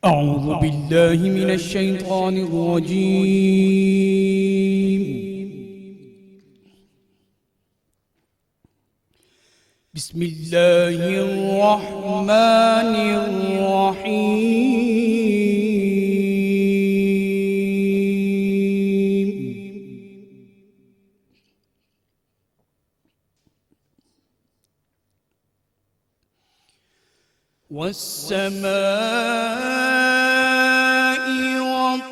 أعوذ بالله من الشيطان الرجيم. بسم الله الرحمن الرحيم. والسماء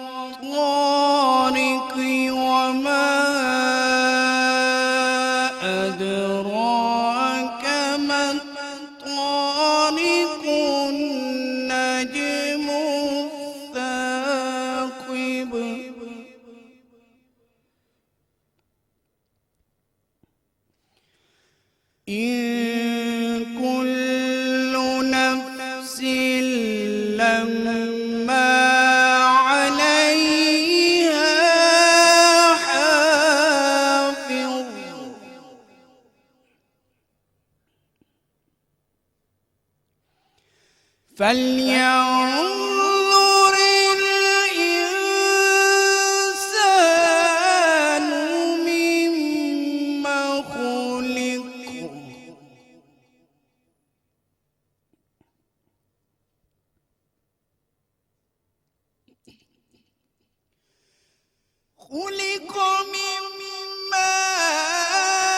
والطارق وما أدراك ما الطارق النجم الثاقب إن كل نفس لما عليها حافظ فلينظر الإنسان مما خلق خلق من ماء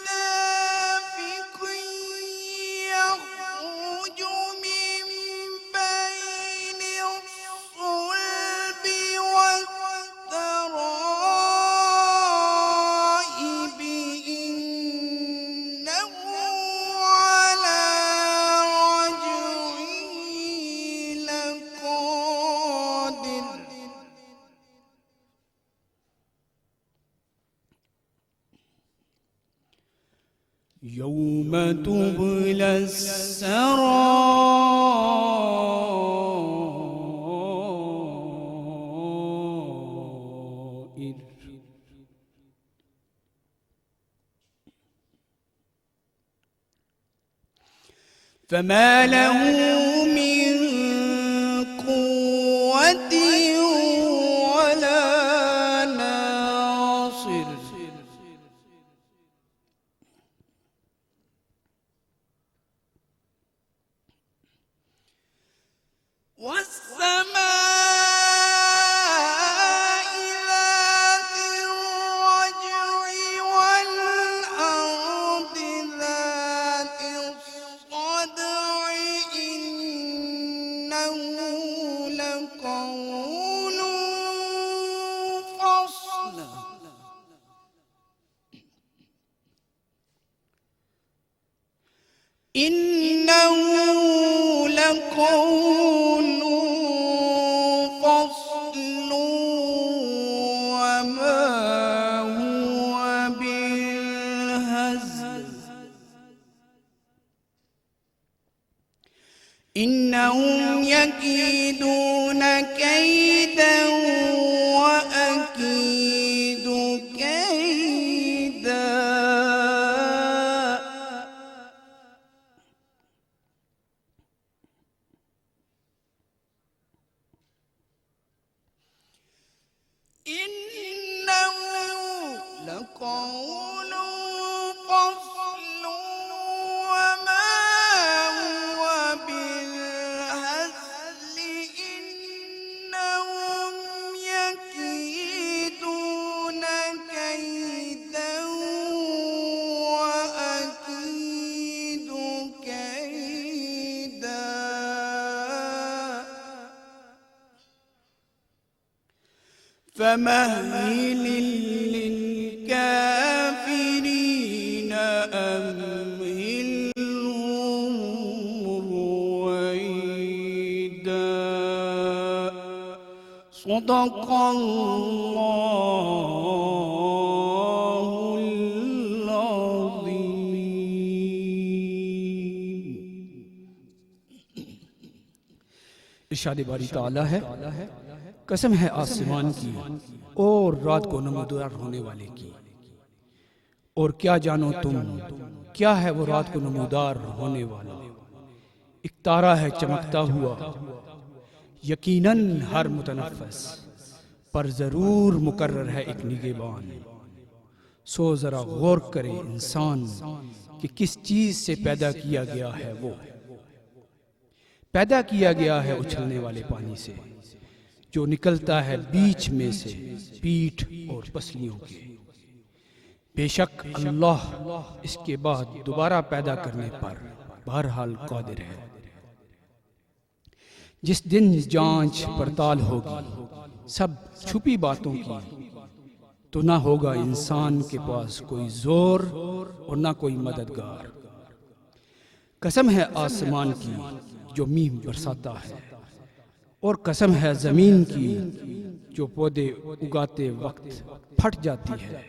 دافق يخرج من بين الصلب والترائب إنه على رجعه لقادر يوم تبلى السرائر فما له من قوة ولا ناصر والسماء ذات الرجع والأرض ذات الصدع إنه لقول فصل إنه لقول فصل وما هو بالهزل إنهم يكيدون كيدا وأكيد كيدا إنه لقول فصل وما هو بالهزل إنهم يكيدون كيدا وأكيد كيدا فمهل للكافرين أمهلهم رويدا صدق الله العظيم. ارشاد باری تعالی ہے، قسم ہے آسمان کی اور رات کو نمودار ہونے والے کی، اور کیا جانو تم کیا ہے وہ رات کو نمودار ہونے والا؟ ایک تارا ہے چمکتا ہوا، یقیناً ہر متنفس پر ضرور مقرر ہے ایک نگہبان۔ سو ذرا غور کرے انسان کہ کس چیز سے پیدا کیا گیا ہے وہ۔ پیدا کیا گیا ہے اچھلنے والے پانی سے جو نکلتا ہے بیچ میں سے پیٹھ اور پسلیوں کے۔ بے شک اللہ اس کے بعد دوبارہ پیدا کرنے پر بہرحال قادر ہے۔ جس دن جانچ پڑتال ہوگی سب چھپی باتوں کی، تو نہ ہوگا انسان کے پاس کوئی زور اور نہ کوئی مددگار۔ قسم ہے آسمان کی جو میوہ برساتا ہے، اور قسم ہے زمین کی جو پودے اگاتے وقت پھٹ جاتی ہے۔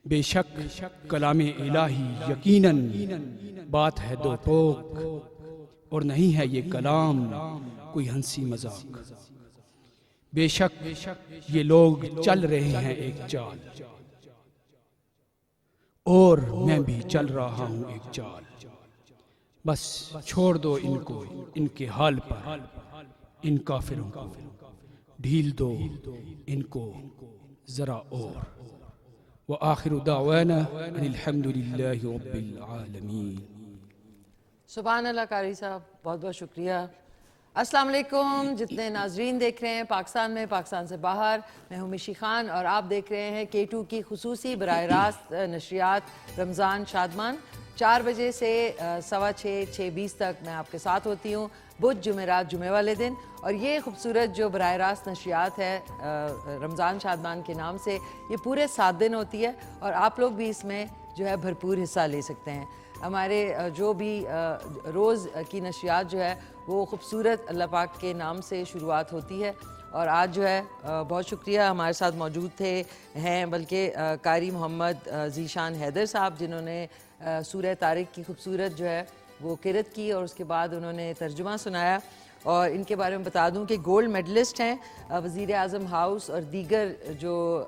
بے شک کلام الہی یقیناً بات ہے دو ٹوک، اور نہیں ہے یہ کلام کوئی ہنسی مذاق۔ بے شک یہ لوگ چل رہے ہیں ایک چال، اور میں بھی چل رہا ہوں ایک چال۔ بس چھوڑ دو ان کو ان کے حال پر، ان کافروں کو ڈھیل دو ان کو ذرا اور۔ وآخر دعوانا ان الحمد للہ رب العالمین۔ سبحان اللہ قاری صاحب، بہت بہت شکریہ۔ السلام علیکم جتنے ناظرین دیکھ رہے ہیں پاکستان میں، پاکستان سے باہر، میں ہوں مشی خان اور آپ دیکھ رہے ہیں K2 کی خصوصی براہ راست نشریات رمضان شادمان۔ 4 بجے سے 6:15 6:20 تک میں آپ کے ساتھ ہوتی ہوں، بدھ جمعرات جمعے والے دن۔ اور یہ خوبصورت جو براہ راست نشریات ہے رمضان شادمان کے نام سے، یہ پورے 7 دن ہوتی ہے، اور آپ لوگ بھی اس میں جو ہے بھرپور حصہ لے سکتے ہیں۔ ہمارے جو بھی روز کی نشریات جو ہے وہ خوبصورت اللہ پاک کے نام سے شروعات ہوتی ہے۔ اور آج جو ہے بہت شکریہ ہمارے ساتھ موجود ہیں بلکہ قاری محمد ذیشان حیدر صاحب، جنہوں نے سورہ طارق کی خوبصورت جو ہے وہ قرأت کی، اور اس کے بعد انہوں نے ترجمہ سنایا۔ اور ان کے بارے میں بتا دوں کہ گولڈ میڈلسٹ ہیں، وزیر اعظم ہاؤس اور دیگر جو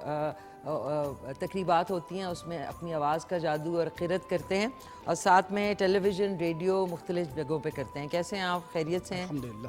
تقریبات ہوتی ہیں اس میں اپنی آواز کا جادو اور قرأت کرتے ہیں، اور ساتھ میں ٹیلی ویژن ریڈیو مختلف جگہوں پہ کرتے ہیں۔ کیسے ہیں آپ؟ خیریت سے ہیں؟ الحمدللہ۔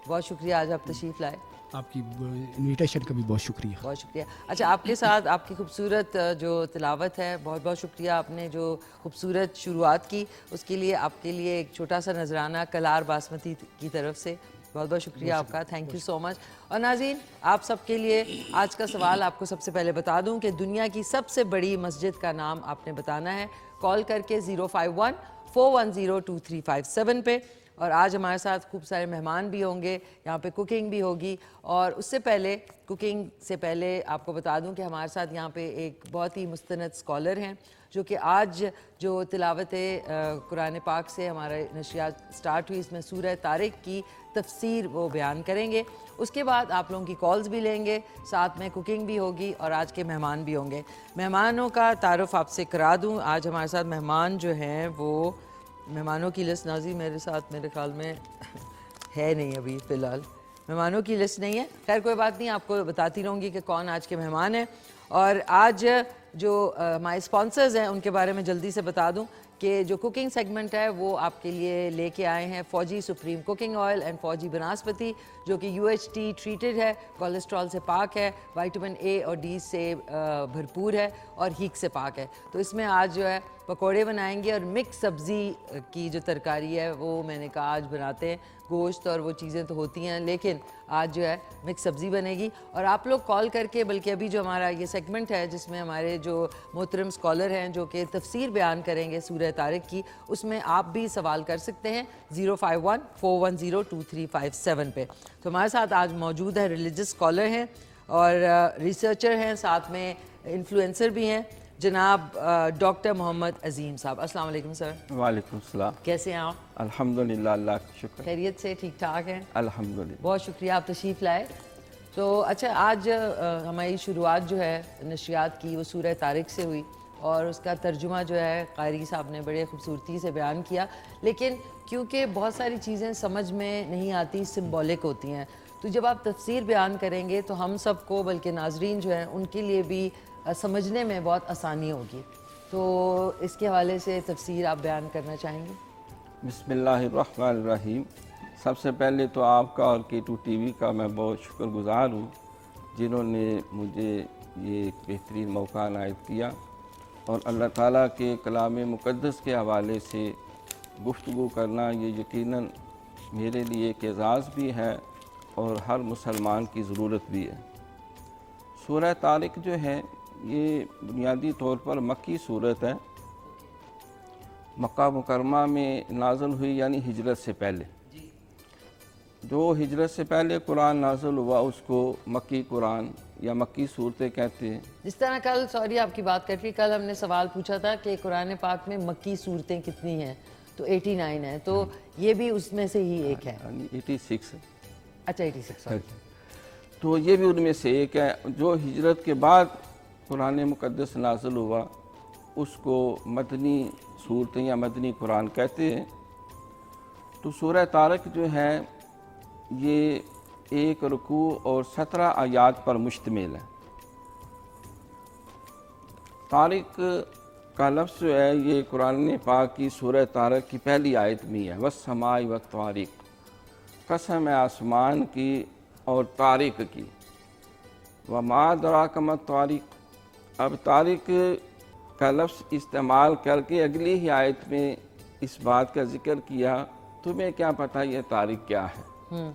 بہت شکریہ آج آپ تشریف لائے۔ آپ کی انویٹیشن کا بھی بہت شکریہ۔ بہت شکریہ۔ اچھا، آپ کے ساتھ آپ کی خوبصورت جو تلاوت ہے، بہت بہت شکریہ۔ آپ نے جو خوبصورت شروعات کی اس کے لیے آپ کے لیے ایک چھوٹا سا نذرانہ کلار باسمتی کی طرف سے، بہت بہت شکریہ آپ کا، تھینک یو سو مچ۔ اور ناظرین، آپ سب کے لیے آج کا سوال آپ کو سب سے پہلے بتا دوں کہ دنیا کی سب سے بڑی مسجد کا نام آپ نے بتانا ہے، کال کر کے 051-410-2357 پہ۔ اور آج ہمارے ساتھ خوب سارے مہمان بھی ہوں گے، یہاں پہ کوکنگ بھی ہوگی، اور اس سے پہلے کوکنگ سے پہلے آپ کو بتا دوں کہ ہمارے ساتھ یہاں پہ ایک بہت ہی مستند اسکالر ہیں جو کہ آج جو تلاوت قرآن پاک سے ہمارے نشریات سٹارٹ ہوئی، اس میں سورہ طارق کی تفسیر وہ بیان کریں گے۔ اس کے بعد آپ لوگوں کی کالز بھی لیں گے، ساتھ میں کوکنگ بھی ہوگی، اور آج کے مہمان بھی ہوں گے۔ مہمانوں کا تعارف آپ سے کرا دوں، آج ہمارے ساتھ مہمان جو ہیں وہ مہمانوں کی لسٹ ناظرین میرے ساتھ میرے خیال میں ہے نہیں ابھی فی الحال، مہمانوں کی لسٹ نہیں ہے، خیر کوئی بات نہیں، آپ کو بتاتی رہوں گی کہ کون آج کے مہمان ہیں۔ اور آج جو ہمارے اسپانسرز ہیں ان کے بارے میں جلدی سے بتا دوں کہ جو کوکنگ سیگمنٹ ہے وہ آپ کے لیے لے کے آئے ہیں فوجی سپریم کوکنگ آئل اینڈ فوجی بناسپتی، جو کہ UHT ٹریٹڈ ہے، کولیسٹرول سے پاک ہے، وائٹامن A اور D سے بھرپور ہے، اور ہیک سے پاک ہے۔ تو اس میں آج جو ہے پکوڑے بنائیں گے، اور مکس سبزی کی جو ترکاری ہے وہ میں نے کہا آج بناتے ہیں، گوشت اور وہ چیزیں تو ہوتی ہیں لیکن آج جو ہے مکس سبزی بنے گی۔ اور آپ لوگ کال کر کے، بلکہ ابھی جو ہمارا یہ سیگمنٹ ہے جس میں ہمارے جو محترم اسکالر ہیں جو کہ تفسیر بیان کریں گے سورہ طارق کی، اس میں آپ بھی سوال کر سکتے ہیں 051-410-2357 پہ۔ تو ہمارے ساتھ آج موجود ہے ریلیجس اسکالر ہیں اور ریسرچر ہیں، ساتھ میں انفلوئنسر بھی ہیں، جناب ڈاکٹر محمد عظیم صاحب۔ السلام علیکم سر۔ وعلیکم السلام۔ کیسے ہیں آپ؟ الحمدللہ، اللہ کا شکر۔ خیریت سے؟ ٹھیک ٹھاک ہیں؟ الحمدللہ۔ بہت شکریہ آپ تشریف لائے۔ تو اچھا، آج ہماری شروعات جو ہے نشریات کی وہ سورہ طارق سے ہوئی، اور اس کا ترجمہ جو ہے قاری صاحب نے بڑے خوبصورتی سے بیان کیا، لیکن کیونکہ بہت ساری چیزیں سمجھ میں نہیں آتی، سمبولک ہوتی ہیں، تو جب آپ تفسیر بیان کریں گے تو ہم سب کو بلکہ ناظرین جو ہیں ان کے لیے بھی سمجھنے میں بہت آسانی ہوگی۔ تو اس کے حوالے سے تفسیر آپ بیان کرنا چاہیں گے؟ بسم اللہ الرحمن الرحیم. سب سے پہلے تو آپ کا اور K2 TV کا میں بہت شکر گزار ہوں جنہوں نے مجھے یہ ایک بہترین موقع عنایت کیا، اور اللہ تعالیٰ کے کلام مقدس کے حوالے سے گفتگو کرنا یہ یقیناً میرے لیے ایک اعزاز بھی ہے اور ہر مسلمان کی ضرورت بھی ہے. سورہ طارق جو ہے یہ بنیادی طور پر مکی صورت ہے، مکہ مکرمہ میں نازل ہوئی، یعنی ہجرت سے پہلے. جو ہجرت سے پہلے قرآن نازل ہوا اس کو مکی قرآن یا مکی صورتیں کہتے ہیں. جس طرح کل سوری آپ کی بات کر کے کل ہم نے سوال پوچھا تھا کہ قرآن پاک میں مکی صورتیں کتنی ہیں، تو 89 ہیں، تو یہ بھی اس میں سے ہی ایک ہے. 86 ہے. اچھا 86. تو یہ بھی ان میں سے ایک ہے. جو ہجرت کے بعد قرآن مقدس نازل ہوا اس کو مدنی صورتیں یا مدنی قرآن کہتے ہیں. تو سورہ طارق جو ہے یہ 1 رکوع اور 17 آیات پر مشتمل ہے. طارق کا لفظ جو ہے یہ قرآن پاک کی سورہ طارق کی پہلی آیت میں ہے. والسماء والطارق، قسم ہے آسمان کی اور طارق کی. وما ادراک ما الطارق. اب طارق کا لفظ استعمال کر کے اگلی ہی آیت میں اس بات کا ذکر کیا، تمہیں کیا پتہ یہ طارق کیا ہے.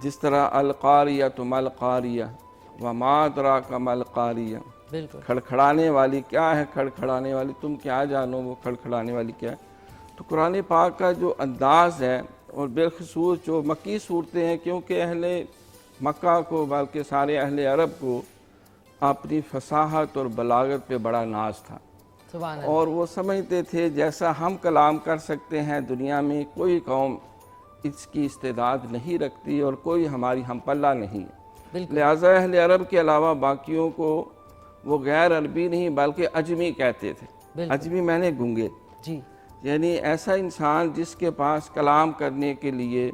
جس طرح القاریہ ما القاریہ وما ادراک ما القاریہ. بالکل. کھڑکھڑانے والی کیا ہے، کھڑکھڑانے والی تم کیا جانو وہ کھڑکھڑانے والی کیا ہے. تو قرآن پاک کا جو انداز ہے، اور بالخصوص جو مکی صورتیں ہیں، کیونکہ اہل مکہ کو بلکہ سارے اہل عرب کو اپنی فصاحت اور بلاغت پہ بڑا ناز تھا، سبحان اللہ. اور وہ سمجھتے تھے جیسا ہم کلام کر سکتے ہیں دنیا میں کوئی قوم اس کی استعداد نہیں رکھتی اور کوئی ہماری ہم پلہ نہیں. بالکل. لہٰذا اہل عرب کے علاوہ باقیوں کو وہ غیر عربی نہیں بلکہ اجمی کہتے تھے. بالکل. اجمی میں نے گونگے، جی. یعنی ایسا انسان جس کے پاس کلام کرنے کے لیے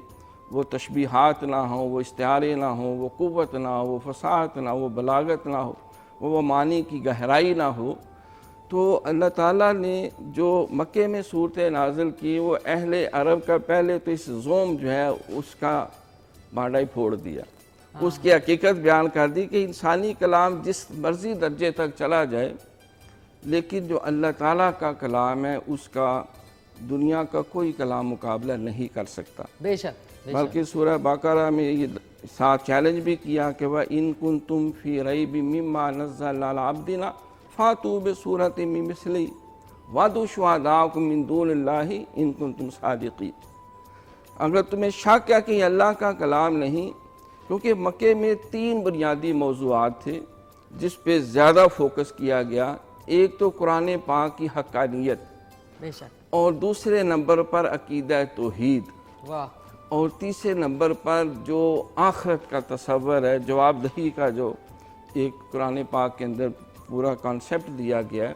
وہ تشبیہات نہ ہوں، وہ استعارے نہ ہوں، وہ قوت نہ ہو، وہ فصاحت نہ ہو، وہ بلاغت نہ ہو، وہ معنی کی گہرائی نہ ہو. تو اللہ تعالیٰ نے جو مکے میں صورتیں نازل کی وہ اہل عرب کا پہلے تو اس زوم جو ہے اس کا بانڈا ہی پھوڑ دیا. اس کی حقیقت بیان کر دی کہ انسانی کلام جس مرضی درجے تک چلا جائے، لیکن جو اللہ تعالیٰ کا کلام ہے اس کا دنیا کا کوئی کلام مقابلہ نہیں کر سکتا. بے شک. بلکہ سورہ بقرہ میں یہ ساتھ چیلنج بھی کیا کہ وَإِن كُنتُمْ فِي رَيْبٍ مِّمَّا نَزَّلْنَا عَلَىٰ عَبْدِنَا فَأْتُوا بِسُورَةٍ مِّن مِّثْلِهِ وَادْعُوا شُهَدَاءَكُم مِّن دُونِ اللَّهِ إِن كُنتُمْ صَادِقِينَ. اگر تمہیں شک ہے کہ یہ اللہ کا کلام نہیں، کیونکہ مکے میں 3 بنیادی موضوعات تھے جس پہ زیادہ فوکس کیا گیا. ایک تو قرآن پاک کی حقانیت، بے شک. اور دوسرے نمبر پر عقیدہ توحید، واہ. اور تیسرے نمبر پر جو آخرت کا تصور ہے، جواب دہی کا جو ایک قرآن پاک کے اندر پورا کانسیپٹ دیا گیا ہے.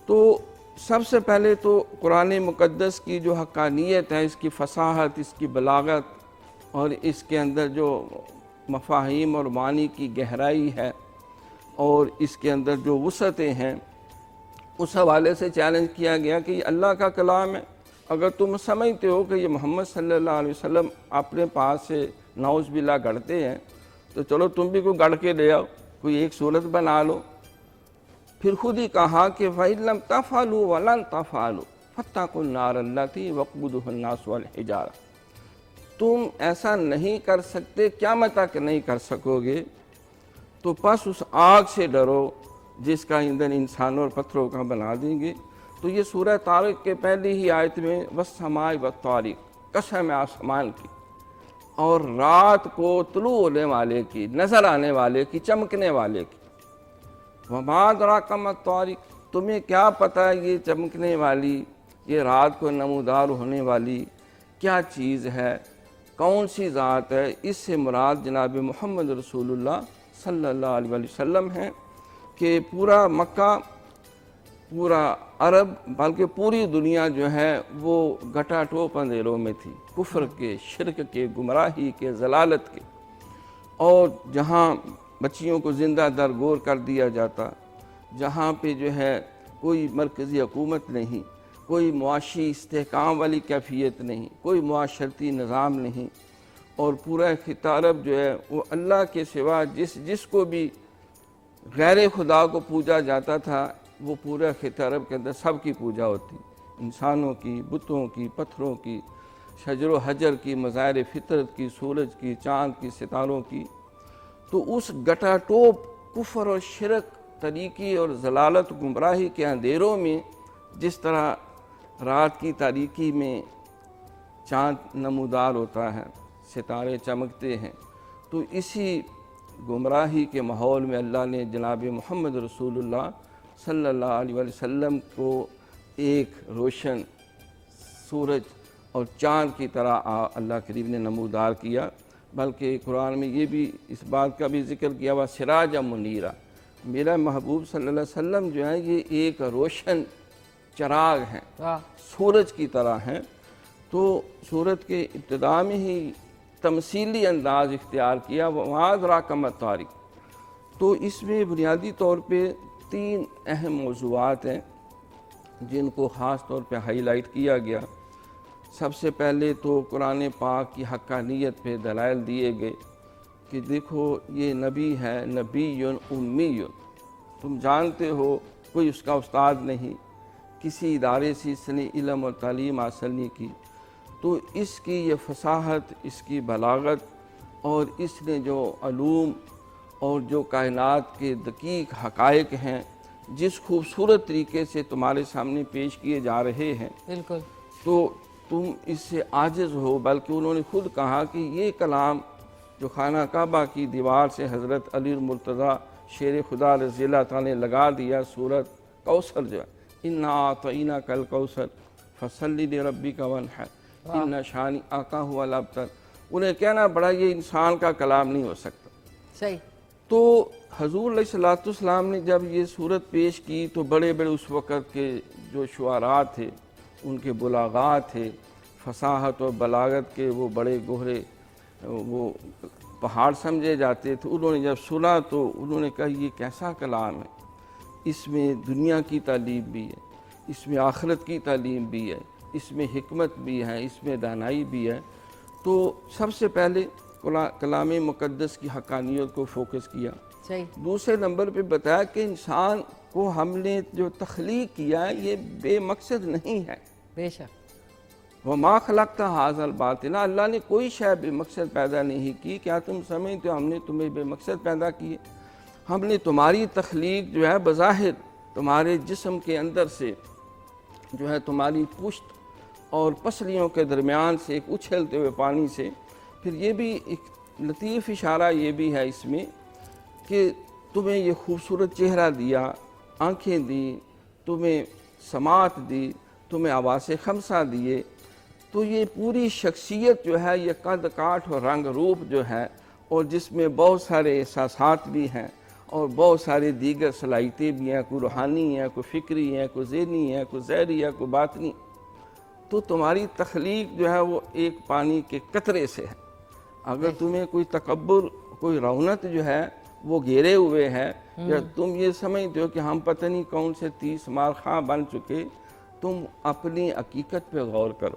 تو سب سے پہلے تو قرآن مقدس کی جو حقانیت ہے، اس کی فصاحت، اس کی بلاغت، اور اس کے اندر جو مفاہیم اور معنی کی گہرائی ہے، اور اس کے اندر جو وسعتیں ہیں، اس حوالے سے چیلنج کیا گیا کہ یہ اللہ کا کلام ہے. اگر تم سمجھتے ہو کہ یہ محمد صلی اللہ علیہ وسلم اپنے پاس سے نعوذ باللہ گڑھتے ہیں، تو چلو تم بھی کوئی گڑھ کے لے آؤ، کوئی ایک صورت بنا لو. پھر خود ہی کہا کہ فَإِن لَمْ تَفْعَلُوا وَلَن تَفْعَلُوا فَاتَّقُوا النَّارَ الَّتِي وَقُودُهَا النَّاسُ وَالْحِجَارَةُ. تم ایسا نہیں کر سکتے، قیامت تک نہیں کر سکو گے، تو پس اس آگ سے ڈرو جس کا ایندھن انسانوں اور پتھروں کا بنا دیں گے. تو یہ سورہ طارق کے پہلی ہی آیت میں والسماء والطارق، قسم آسمان کی اور رات کو طلوع ہونے والے کی، نظر آنے والے کی، چمکنے والے کی. وما ادراک ما الطارق. تمہیں کیا پتہ یہ چمکنے والی، یہ رات کو نمودار ہونے والی کیا چیز ہے، کون سی ذات ہے. اس سے مراد جناب محمد رسول اللہ صلی اللہ علیہ وسلم ہیں کہ پورا مکہ، پورا عرب، بلکہ پوری دنیا جو ہے وہ گٹا ٹوپ اندھیروں میں تھی، کفر کے، شرک کے، گمراہی کے، ضلالت کے. اور جہاں بچیوں کو زندہ درگور کر دیا جاتا، جہاں پہ جو ہے کوئی مرکزی حکومت نہیں، کوئی معاشی استحکام والی کیفیت نہیں، کوئی معاشرتی نظام نہیں، اور پورا خطہ عرب جو ہے وہ اللہ کے سوا جس کو بھی غیر خدا کو پوجا جاتا تھا وہ پورا خطہ عرب کے اندر سب کی پوجا ہوتی، انسانوں کی، بتوں کی، پتھروں کی، شجر و حجر کی، مظاہر فطرت کی، سورج کی، چاند کی، ستاروں کی۔ تو اس گٹا ٹوپ کفر اور شرک، طریقی اور ضلالت گمراہی کے اندھیروں میں جس طرح رات کی تاریکی میں چاند نمودار ہوتا ہے، ستارے چمکتے ہیں، تو اسی گمراہی کے ماحول میں اللہ نے جناب محمد رسول اللہ صلی اللہ علیہ وسلم کو ایک روشن سورج اور چاند کی طرح اللہ کریم نے نمودار کیا، بلکہ قرآن میں یہ بھی اس بات کا بھی ذکر کیا ہوا سراج منیرہ، میرا محبوب صلی اللہ علیہ وسلم جو ہے یہ ایک روشن چراغ ہیں، سورج کی طرح ہیں۔ تو سورت کے ابتدا میں ہی تمثیلی انداز اختیار کیا، وَمَا أَدْرَاكَ مَا الطَّارِقُ۔ تو اس میں بنیادی طور پہ 3 اہم موضوعات ہیں جن کو خاص طور پہ ہائی لائٹ کیا گیا۔ سب سے پہلے تو قرآن پاک کی حقانیت پہ دلائل دیے گئے کہ دیکھو یہ نبی ہے، نبی امی، تم جانتے ہو کوئی اس کا استاد نہیں، کسی ادارے سے اس نے علم اور تعلیم حاصل نہیں کی، تو اس کی یہ فصاحت، اس کی بلاغت، اور اس نے جو علوم اور جو کائنات کے دقیق حقائق ہیں جس خوبصورت طریقے سے تمہارے سامنے پیش کیے جا رہے ہیں، بالکل، تو تم اس سے عاجز ہو۔ بلکہ انہوں نے خود کہا کہ یہ کلام جو خانہ کعبہ کی دیوار سے حضرت علی المرتضیٰ شیر خدا رضی اللہ تعالیٰ نے لگا دیا، سورت کوثر جو ہے، اِنَّا أَعْطَيْنَاكَ الْكَوْثَرَ فَصَلِّ لِرَبِّكَ وَانْحَرْ اِنَّ شَانِئَكَ هُوَ الْأَبْتَرُ۔ انہیں کہنا بڑا یہ انسان کا کلام نہیں ہو سکتا۔ صحیح۔ تو حضور علیہ السلام نے جب یہ صورت پیش کی تو بڑے بڑے اس وقت کے جو شعراء تھے، ان کے بلاغات تھے، فصاحت اور بلاغت کے وہ بڑے گہرے وہ پہاڑ سمجھے جاتے تھے، انہوں نے جب سنا تو انہوں نے کہا یہ کیسا کلام ہے، اس میں دنیا کی تعلیم بھی ہے، اس میں آخرت کی تعلیم بھی ہے، اس میں حکمت بھی ہے، اس میں دانائی بھی ہے۔ تو سب سے پہلے کلام مقدس کی حقانیت کو فوکس کیا۔ صحیح۔ دوسرے نمبر پہ بتایا کہ انسان کو ہم نے جو تخلیق کیا ہے یہ بے مقصد نہیں ہے۔ بے شک۔ وَمَا خَلَقْتَ هَٰذَا الْبَاطِلَ، اللہ نے کوئی شے بے مقصد پیدا نہیں کی۔ کیا تم سمجھتے ہو ہم نے تمہیں بے مقصد پیدا کیے؟ ہم نے تمہاری تخلیق جو ہے بظاہر تمہارے جسم کے اندر سے جو ہے تمہاری پشت اور پسلیوں کے درمیان سے ایک اچھلتے ہوئے پانی سے، پھر یہ بھی ایک لطیف اشارہ یہ بھی ہے اس میں کہ تمہیں یہ خوبصورت چہرہ دیا، آنکھیں دی، تمہیں سماعت دی، تمہیں حواس خمسہ دیے، تو یہ پوری شخصیت جو ہے یہ قد کاٹ اور رنگ روپ جو ہے، اور جس میں بہت سارے احساسات بھی ہیں اور بہت سارے دیگر صلاحیتیں بھی ہیں، کوئی روحانی ہے، کوئی فکری ہے، کوئی ذہنی ہے، کوئی ظاہری ہے، کوئی باطنی۔ تو تمہاری تخلیق جو ہے وہ ایک پانی کے قطرے سے ہے۔ اگر تمہیں کوئی تکبر، کوئی رونت جو ہے وہ گھیرے ہوئے ہے، یا تم یہ سمجھتے ہو کہ ہم پتہ نہیں کون سے 30 مار خواہ بن چکے، تم اپنی حقیقت پہ غور کرو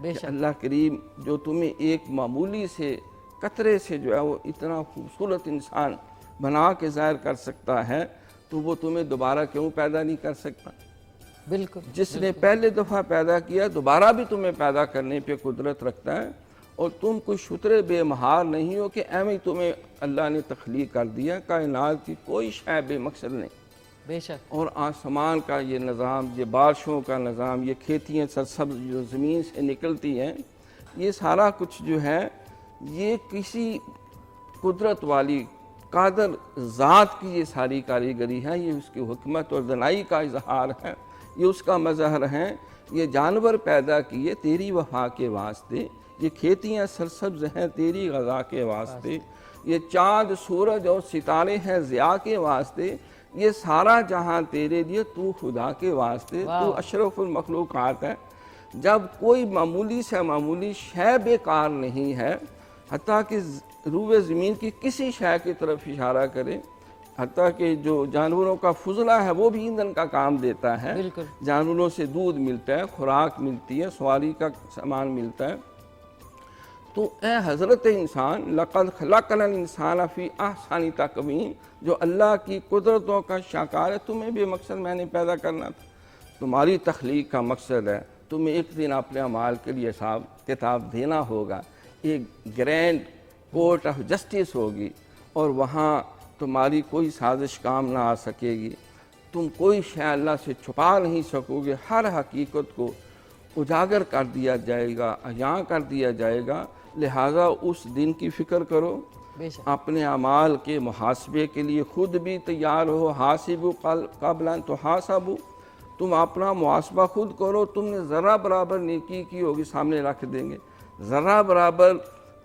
کہ اللہ کریم جو تمہیں ایک معمولی سے قطرے سے جو ہے وہ اتنا خوبصورت انسان بنا کے ظاہر کر سکتا ہے، تو وہ تمہیں دوبارہ کیوں پیدا نہیں کر سکتا؟ بالکل۔ جس نے پہلے دفعہ پیدا کیا دوبارہ بھی تمہیں پیدا کرنے پہ قدرت رکھتا ہے، اور تم کوئی شترے بے مہار نہیں ہو کہ ایویں ہی اللہ نے تخلیق کر دیا۔ کائنات کی کوئی شے بے مقصد نہیں۔ بے شک۔ اور آسمان کا یہ نظام، یہ بارشوں کا نظام، یہ کھیتیاں سرسبز جو زمین سے نکلتی ہیں، یہ سارا کچھ جو ہے یہ کسی قدرت والی قادر ذات کی یہ ساری کاریگری ہے، یہ اس کی حکمت اور دانائی کا اظہار ہے، یہ اس کا مظہر ہے۔ یہ جانور پیدا کیے تیری وفا کے واسطے، یہ کھیتیاں سرسبز ہیں تیری غذا کے واسطے، یہ چاند سورج اور ستارے ہیں ضیاء کے واسطے، یہ سارا جہاں تیرے لیے، تو خدا کے واسطے، تو اشرف المخلوقات ہے۔ جب کوئی معمولی سے معمولی شے بیکار نہیں ہے، حتیٰ کہ روح زمین کی کسی شے کی طرف اشارہ کرے، حتیٰ کہ جو جانوروں کا فضلہ ہے وہ بھی ایندھن کا کام دیتا ہے. بالکل. جانوروں سے دودھ ملتا ہے, خوراک ملتی ہے, سواری کا سامان ملتا ہے. تو اے حضرت انسان, لقد خلقنا الانسان فی احسن تقویم, جو اللہ کی قدرتوں کا شاکار ہے, تمہیں بھی مقصد میں نے پیدا کرنا تھا. تمہاری تخلیق کا مقصد ہے تمہیں ایک دن اپنے اعمال کے لیے حساب کتاب دینا ہوگا. ایک گرینڈ کورٹ آف جسٹس ہوگی اور وہاں تمہاری کوئی سازش کام نہ آ سکے گی. تم کوئی شے اللہ سے چھپا نہیں سکو گے. ہر حقیقت کو اجاگر کر دیا جائے گا, عیاں کر دیا جائے گا. لہٰذا اس دن کی فکر کرو, اپنے اعمال کے محاسبے کے لیے خود بھی تیار ہو. حاسبوا قبل ان تحاسبوا, تم اپنا محاسبہ خود کرو. تم نے ذرہ برابر نیکی کی ہوگی, سامنے رکھ دیں گے. ذرہ برابر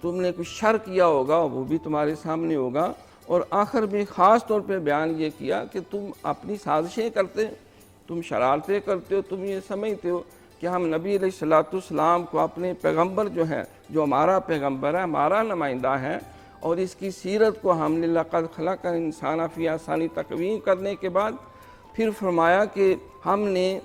تم نے کچھ شر کیا ہوگا, وہ بھی تمہارے سامنے ہوگا. اور آخر بھی خاص طور پہ بیان یہ کیا کہ تم اپنی سازشیں کرتے, تم شرارتیں کرتے ہو. تم یہ سمجھتے ہو کہ ہم نبی علیہ السلام کو اپنے پیغمبر جو ہے, جو ہمارا پیغمبر ہے, ہمارا نمائندہ ہے, اور اس کی سیرت کو ہم نے لقد خلقنا الانسان فی احسن تقویم کرنے کے بعد پھر فرمایا کہ ہم نے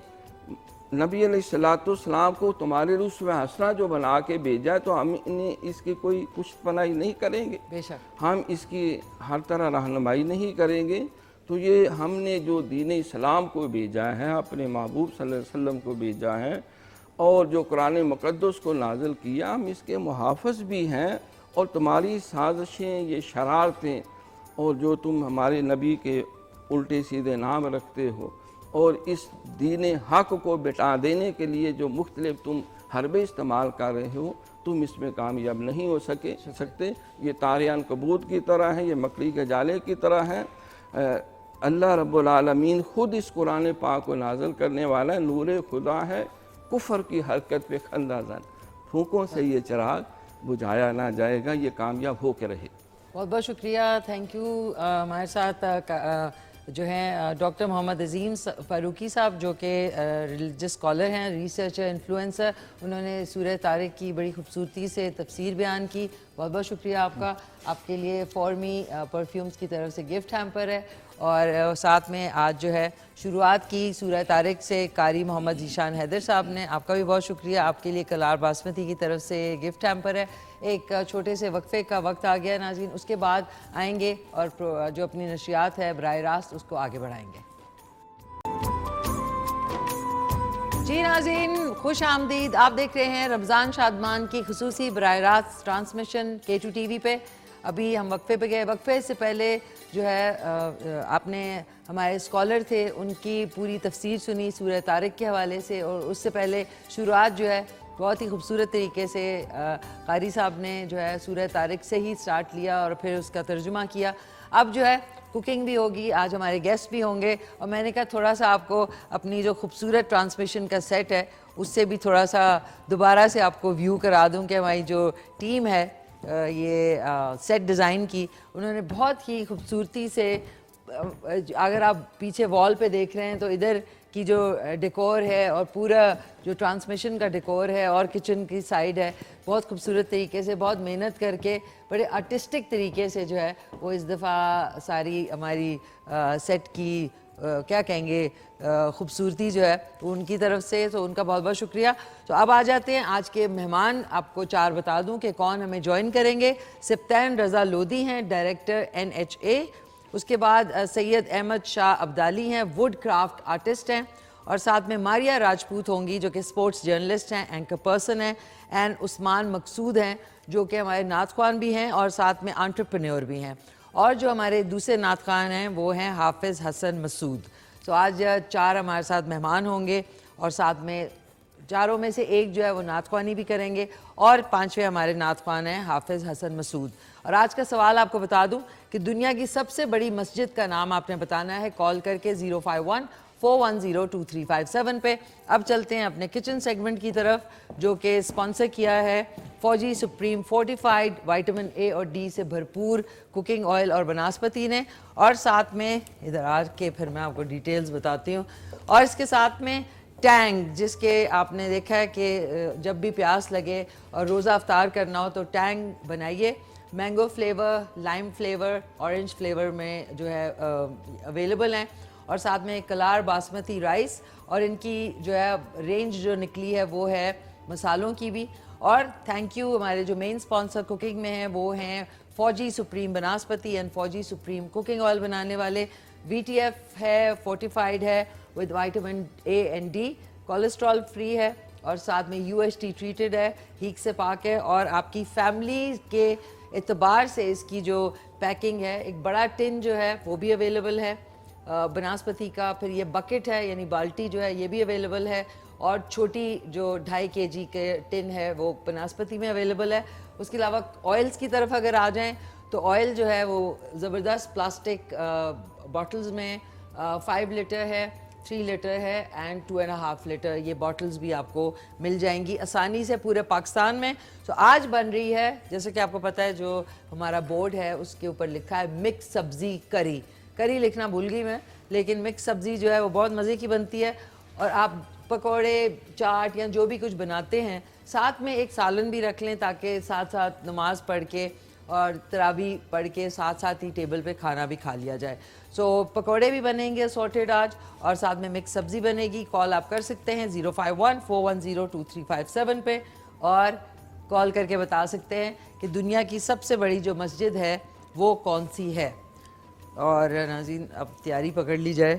نبی علیہ السلام کو تمہارے اسوہ حسنہ جو بنا کے بھیجا ہے, تو ہم انہیں اس کی کوئی کچھ پناہی نہیں کریں گے. بے شک ہم اس کی ہر طرح رہنمائی نہیں کریں گے. تو یہ ہم نے جو دین اسلام کو بھیجا ہے, اپنے محبوب صلی اللہ علیہ وسلم کو بھیجا ہے, اور جو قرآن مقدس کو نازل کیا, ہم اس کے محافظ بھی ہیں. اور تمہاری سازشیں, یہ شرارتیں, اور جو تم ہمارے نبی کے الٹے سیدھے نام رکھتے ہو, اور اس دین حق کو بٹا دینے کے لیے جو مختلف تم حربے استعمال کر رہے ہو, تم اس میں کامیاب نہیں ہو سکتے. یہ تارے عنکبوت کی طرح ہیں, یہ مکڑی کے جالے کی طرح ہیں. اللہ رب العالمین خود اس قرآن پاک کو نازل کرنے والا ہے. نور خدا ہے, کفر کی حرکت پہ خندہ زن. پھونکوں سے یہ چراغ بجھایا نہ جائے گا, یہ کامیاب ہو کے رہے. بہت بہت شکریہ, تھینک یو. ہمارے ساتھ جو ہیں ڈاکٹر محمد عظیم فاروقی صاحب, جو کہ ریلیجس اسکالر ہیں, ریسرچر, انفلوئنسر. انہوں نے سورہ طارق کی بڑی خوبصورتی سے تفسیر بیان کی. بہت بہت شکریہ آپ کا. آپ کے لیے فورمی پرفیومز کی طرف سے گفٹ ہیمپر ہے, اور ساتھ میں آج جو ہے شروعات کی سورہ طارق سے قاری محمد ذیشان حیدر صاحب نے. آپ کا بھی بہت شکریہ. آپ کے لیے کلار باسمتی کی طرف سے گفٹ ہیمپر ہے. ایک چھوٹے سے وقفے کا وقت آ گیا ناظرین, اس کے بعد آئیں گے اور جو اپنی نشریات ہے براہ راست اس کو آگے بڑھائیں گے. جی ناظرین, خوش آمدید. آپ دیکھ رہے ہیں رمضان شادمان کی خصوصی براہ راست ٹرانسمیشن K2 TV پہ. ابھی ہم وقفے پہ گئے. وقفے سے پہلے جو ہے آپ نے ہمارے اسکالر تھے, ان کی پوری تفسیر سنی سورہ طارق کے حوالے سے, اور اس سے پہلے شروعات جو ہے بہت ہی خوبصورت طریقے سے قاری صاحب نے جو ہے سورہ طارق سے ہی سٹارٹ لیا اور پھر اس کا ترجمہ کیا. اب جو ہے کوکنگ بھی ہوگی, آج ہمارے گیسٹ بھی ہوں گے, اور میں نے کہا تھوڑا سا آپ کو اپنی جو خوبصورت ٹرانسمیشن کا سیٹ ہے اس سے بھی تھوڑا سا دوبارہ سے آپ کو ویو کرا دوں کہ ہماری جو ٹیم ہے یہ سیٹ ڈیزائن کی, انہوں نے بہت ہی خوبصورتی سے, اگر آپ پیچھے وال پہ دیکھ رہے ہیں تو ادھر کی جو ڈیکور ہے اور پورا جو ٹرانسمیشن کا ڈیکور ہے اور کچن کی سائڈ ہے, بہت خوبصورت طریقے سے, بہت محنت کر کے بڑے آرٹسٹک طریقے سے جو ہے وہ اس دفعہ ساری ہماری سیٹ کی کیا کہیں گے خوبصورتی جو ہے وہ ان کی طرف سے, تو ان کا بہت بہت شکریہ. تو اب آ جاتے ہیں آج کے مہمان. آپ کو 4 بتا دوں کہ کون ہمیں جوائن کریں گے. سبطین رضا لودھی ہیں, ڈائریکٹر NHA. اس کے بعد سید احمد شاہ عبدالی ہیں, ووڈ کرافٹ آرٹسٹ ہیں, اور ساتھ میں ماریا راجپوت ہوں گی جو کہ سپورٹس جرنلسٹ ہیں, اینکر پرسن ہیں, اینڈ عثمان مقصود ہیں جو کہ ہمارے نعت خوان بھی ہیں اور ساتھ میں انٹرپرینور بھی ہیں. اور جو ہمارے دوسرے نعت خوان ہیں وہ ہیں حافظ حسن مسعود. تو آج 4 ہمارے ساتھ مہمان ہوں گے, اور ساتھ میں 4 میں سے ایک جو ہے وہ نعت خوانی بھی کریں گے, اور 5ویں ہمارے نعت خوان ہیں حافظ حسن مسعود. اور آج کا سوال آپ کو بتا دوں کہ دنیا کی سب سے بڑی مسجد کا نام آپ نے بتانا ہے کال کر کے 051-410-2357 پہ. اب چلتے ہیں اپنے کچن سیگمنٹ کی طرف, جو کہ اسپانسر کیا ہے فوجی سپریم فورٹیفائیڈ وائٹامن A اور D سے بھرپور کوکنگ آئل اور بناسپتی نے, اور ساتھ میں ادھر آ کے پھر میں آپ کو ڈیٹیلز بتاتی ہوں, اور اس کے ساتھ میں ٹینگ, جس کے آپ نے دیکھا ہے کہ جب بھی پیاس لگے اور روزہ افطار کرنا ہو تو ٹینگ بنائیے. مینگو فلیور، لائم فلیور، اورنج فلیور میں جو ہے اویلیبل ہیں، اور ساتھ میں کلار باسمتی رائس، اور ان کی جو ہے رینج جو نکلی ہے وہ ہے مسالوں کی بھی. اور تھینک یو ہمارے جو مین اسپانسر کوکنگ میں ہیں وہ ہیں فوجی سپریم بناسپتی اینڈ فوجی سپریم کوکنگ آئل بنانے والے. VTF ہے، فورٹیفائڈ ہے with vitamin A and D، cholesterol free ہے، اور ساتھ میں UHT ٹریٹڈ ہے، ہیک سے پاک ہے، اور آپ کی فیملی کے اعتبار سے اس کی جو پیکنگ ہے، ایک بڑا ٹن جو ہے وہ بھی اویلیبل ہے بناسپتی کا. پھر یہ بکٹ ہے یعنی بالٹی جو ہے یہ بھی اویلیبل ہے، اور چھوٹی جو 2.5 kg کے ٹن ہے وہ بناسپتی میں اویلیبل ہے. اس کے علاوہ آئلس کی طرف اگر آ جائیں تو آئل جو ہے وہ زبردست پلاسٹک باٹلز میں 5 لیٹر ہے، 3 لیٹر ہے اینڈ 2.5 لیٹر، یہ باٹلز بھی آپ کو مل جائیں گی آسانی سے پورے پاکستان میں. تو آج بن رہی ہے جیسے کہ آپ کو پتہ ہے جو ہمارا بورڈ ہے اس کے اوپر لکھا ہے مکس سبزی کری. کری لکھنا بھول گئی میں، لیکن مکس سبزی جو ہے وہ بہت مزے کی بنتی ہے. اور آپ پکوڑے، چاٹ یا جو بھی کچھ بناتے ہیں ساتھ میں ایک سالن بھی رکھ لیں تاکہ ساتھ ساتھ نماز پڑھ کے اور تراویح پڑھ کے ساتھ ساتھ ہی ٹیبل پہ کھانا بھی کھا لیا جائے. سو پکوڑے بھی بنیں گے سارٹیڈ آج، اور ساتھ میں مکس سبزی بنے گی. کال آپ کر سکتے ہیں 051-410-2357 پہ، اور کال کر کے بتا سکتے ہیں کہ دنیا کی سب سے بڑی جو مسجد ہے وہ کون سی ہے. اور ناظرین اب تیاری پکڑ لی جائے.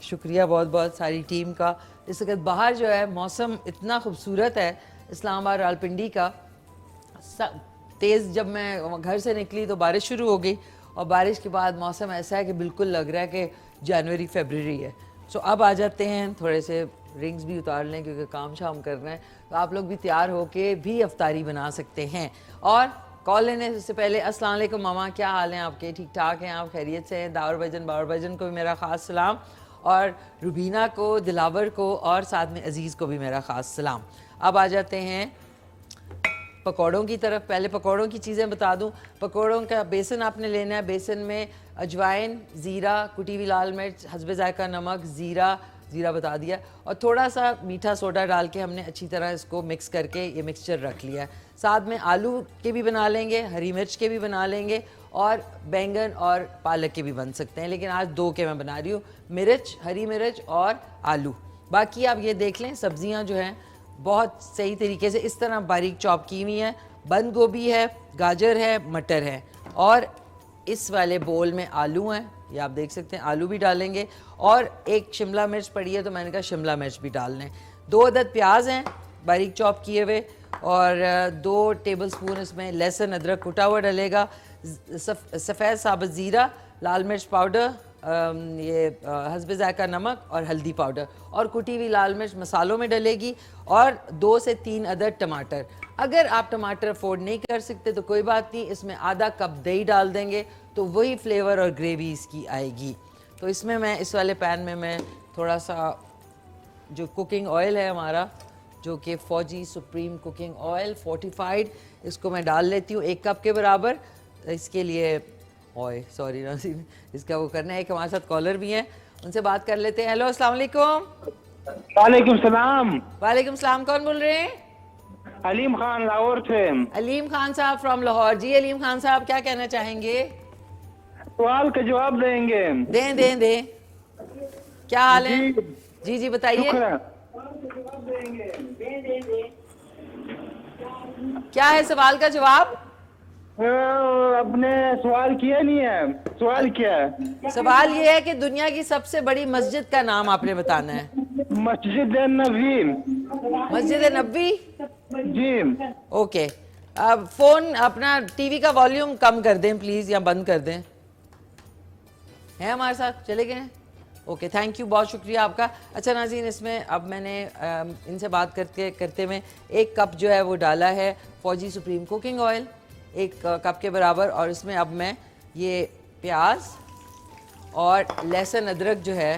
شکریہ بہت بہت ساری ٹیم کا. اس وقت باہر جو ہے موسم اتنا خوبصورت ہے اسلام آباد راولپنڈی کا. تیز جب میں گھر سے نکلی تو بارش شروع ہو گئی، اور بارش کے بعد موسم ایسا ہے کہ بالکل لگ رہا ہے کہ جنوری فیبرری ہے. سو اب آ جاتے ہیں، تھوڑے سے رنگز بھی اتار لیں کیونکہ کام شام کر رہے ہیں، تو آپ لوگ بھی تیار ہو کے بھی افطاری بنا سکتے ہیں. اور کال لینے سے پہلے السلام علیکم ماما، کیا حال ہیں آپ کے؟ ٹھیک ٹھاک ہیں آپ؟ خیریت سے ہیں؟ باور بھجن کو بھی میرا خاص سلام، اور روبینہ کو، دلاور کو، اور ساتھ میں عزیز کو بھی میرا خاص سلام. اب آ جاتے ہیں پکوڑوں کی طرف. پہلے پکوڑوں کی چیزیں بتا دوں. پکوڑوں کا بیسن آپ نے لینا ہے. بیسن میں اجوائن، زیرہ، کٹی ہوئی لال مرچ، حسب ذائقہ نمک، زیرہ بتا دیا، اور تھوڑا سا میٹھا سوڈا ڈال کے ہم نے اچھی طرح اس کو مکس کر کے یہ مکسچر رکھ لیا ہے. ساتھ میں آلو کے بھی بنا لیں گے، ہری مرچ کے بھی بنا لیں گے، اور بینگن اور پالک کے بھی بن سکتے ہیں، لیکن آج 2 کے میں بنا رہی ہوں، مرچ، ہری مرچ اور آلو. باقی آپ یہ دیکھ لیں سبزیاں جو ہیں بہت صحیح طریقے سے اس طرح باریک چاپ کی ہوئی ہیں. بند گوبھی ہے، گاجر ہے، مٹر ہے، اور اس والے بول میں آلو ہیں، یہ آپ دیکھ سکتے ہیں، آلو بھی ڈالیں گے، اور ایک شملہ مرچ پڑی ہے تو میں نے کہا شملہ مرچ بھی ڈال لیں. 2 عدد پیاز ہیں باریک چاپ کیے ہوئے، اور 2 ٹیبل سپون اس میں لہسن ادرک کٹا ہوا ڈلے گا. سفید ثابت زیرہ، لال مرچ پاؤڈر، یہ حسب ذائقہ نمک اور ہلدی پاؤڈر، اور کٹی ہوئی لال مرچ مسالوں میں ڈلے گی، اور 2 سے 3 عدد ٹماٹر. اگر آپ ٹماٹر افورڈ نہیں کر سکتے تو کوئی بات نہیں، اس میں آدھا کپ دہی ڈال دیں گے تو وہی فلیور اور گریوی اس کی آئے گی. تو اس میں اس والے پین میں تھوڑا سا جو کوکنگ آئل ہے ہمارا، جو کہ فوجی سپریم کوکنگ آئل فورٹیفائڈ، اس کو میں ڈال لیتی ہوں 1 کپ کے برابر. اس کے لیے سوری ناظرین، اس کا وہ کرنا ہے. ایک ہمارے ساتھ کالر بھی ہیں، ان سے بات کر لیتے ہیں. ہیلو، السلام علیکم. وعلیکم السلام. وعلیکم السلام، کون بول رہے ہیں؟ علیم خان، لاہور سے. علیم خان صاحب فرام لاہور. جی علیم خان صاحب کیا کہنا چاہیں گے؟ سوال کا جواب دیں گے. دیں. کیا حال ہے؟ جی بتائیے. کیا ہے سوال کا جواب؟ آپ نے سوال کیا نہیں ہے. سوال کیا ہے؟ سوال یہ ہے کہ دنیا کی سب سے بڑی مسجد کا نام آپ نے بتانا ہے. مسجد نبوی. مسجد نبوی؟ جی. اوکے. اب فون اپنا ٹی وی کا والیوم کم کر دیں پلیز، یا بند کر دیں. ہیں ہمارے ساتھ؟ چلے گئے ہیں؟ اوکے، تھینک یو، بہت شکریہ آپ کا. اچھا ناظرین، اس میں اب میں نے ان سے بات کرتے میں 1 کپ جو ہے وہ ڈالا ہے فوجی سپریم کوکنگ آئل، 1 کپ کے برابر، اور اس میں اب میں یہ پیاز اور لہسن ادرک جو ہے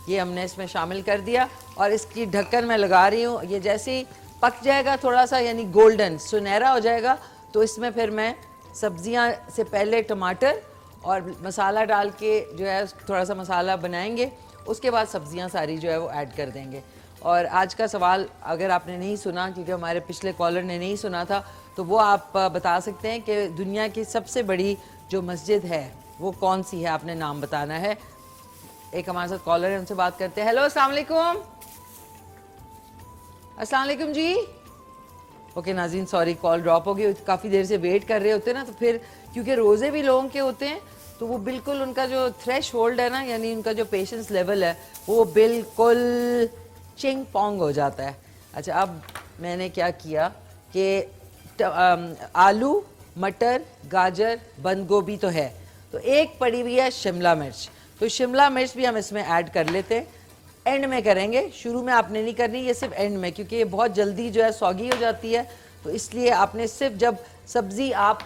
یہ ہم نے اس میں شامل کر دیا، اور اس کی ڈھکن میں لگا رہی ہوں. یہ جیسے ہی پک جائے گا تھوڑا سا، یعنی گولڈن سنہرا ہو جائے گا، تو اس میں پھر میں سبزیاں سے پہلے ٹماٹر اور مسالہ ڈال کے جو ہے تھوڑا سا مسالہ بنائیں گے، اس کے بعد سبزیاں ساری جو ہے وہ ایڈ کر دیں گے. اور آج کا سوال اگر آپ نے نہیں سنا, کیونکہ ہمارے پچھلے کالر نے نہیں سنا تھا, تو وہ آپ بتا سکتے ہیں کہ دنیا کی سب سے بڑی جو مسجد ہے وہ کون سی ہے, آپ نے نام بتانا ہے. ایک ہمارے ساتھ کالر ہے, ان سے بات کرتے ہیں. ہیلو, السلام علیکم. السلام علیکم جی. اوکے ناظرین, سوری کال ڈراپ ہو گئی, کافی دیر سے ویٹ کر رہے ہوتے ہیں نا, تو پھر کیونکہ روزے بھی لوگوں کے ہوتے ہیں تو وہ بالکل ان کا جو تھریش ہولڈ ہے نا, یعنی ان کا جو پیشنس لیول ہے وہ بالکل چنگ پونگ ہو جاتا ہے. اچھا, اب میں نے کیا کیا کہ آلو, مٹر, گاجر, بند گوبھی تو ہے, تو ایک پڑی ہوئی ہے شملہ مرچ, تو شملہ مرچ بھی ہم اس میں ایڈ کر لیتے ہیں. اینڈ میں کریں گے, شروع میں آپ نے نہیں کرنی, یہ صرف اینڈ میں, کیونکہ یہ بہت جلدی جو ہے سوگی ہو جاتی ہے, تو اس لیے آپ نے صرف جب سبزی آپ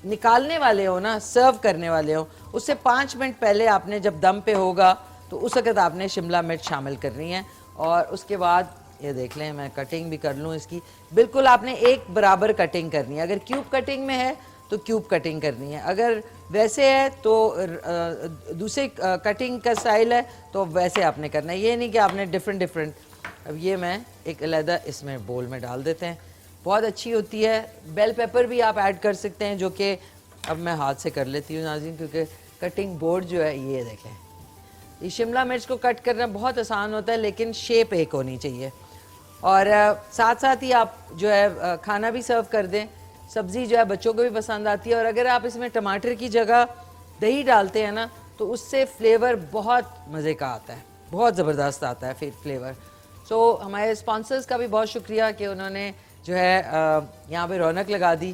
نکالنے والے ہو نا, سرو کرنے والے ہو, اس سے 5 منٹ پہلے آپ نے جب دم پہ ہوگا تو اس وقت آپ نے شملہ مرچ شامل کرنی ہے. اور اس کے بعد یہ دیکھ لیں, میں کٹنگ بھی کر لوں اس کی, بالکل آپ نے ایک برابر کٹنگ کرنی ہے. اگر کیوب کٹنگ میں ہے تو کیوب کٹنگ کرنی ہے, اگر ویسے ہے تو دوسرے کٹنگ کا اسٹائل ہے تو ویسے آپ نے کرنا ہے, یہ نہیں کہ آپ نے ڈفرینٹ. اب یہ میں ایک علیحدہ اس میں بول میں ڈال دیتے ہیں, بہت اچھی ہوتی ہے. بیل پیپر بھی آپ ایڈ کر سکتے ہیں, جو کہ اب میں ہاتھ سے کر لیتی ہوں ناظرین, کیونکہ کٹنگ بورڈ جو ہے, یہ دیکھیں, یہ شملہ مرچ کو کٹ کرنا بہت آسان ہوتا ہے, لیکن شیپ ایک ہونی چاہیے. اور ساتھ ساتھ ہی آپ جو ہے کھانا بھی سرو کر دیں. سبزی جو ہے بچوں کو بھی پسند آتی ہے, اور اگر آپ اس میں ٹماٹر کی جگہ دہی ڈالتے ہیں نا تو اس سے فلیور بہت مزے کا آتا ہے, بہت زبردست آتا ہے فلیور. سو ہمارے اسپانسرز کا بھی بہت شکریہ کہ انہوں نے جو ہے یہاں پہ رونق لگا دی,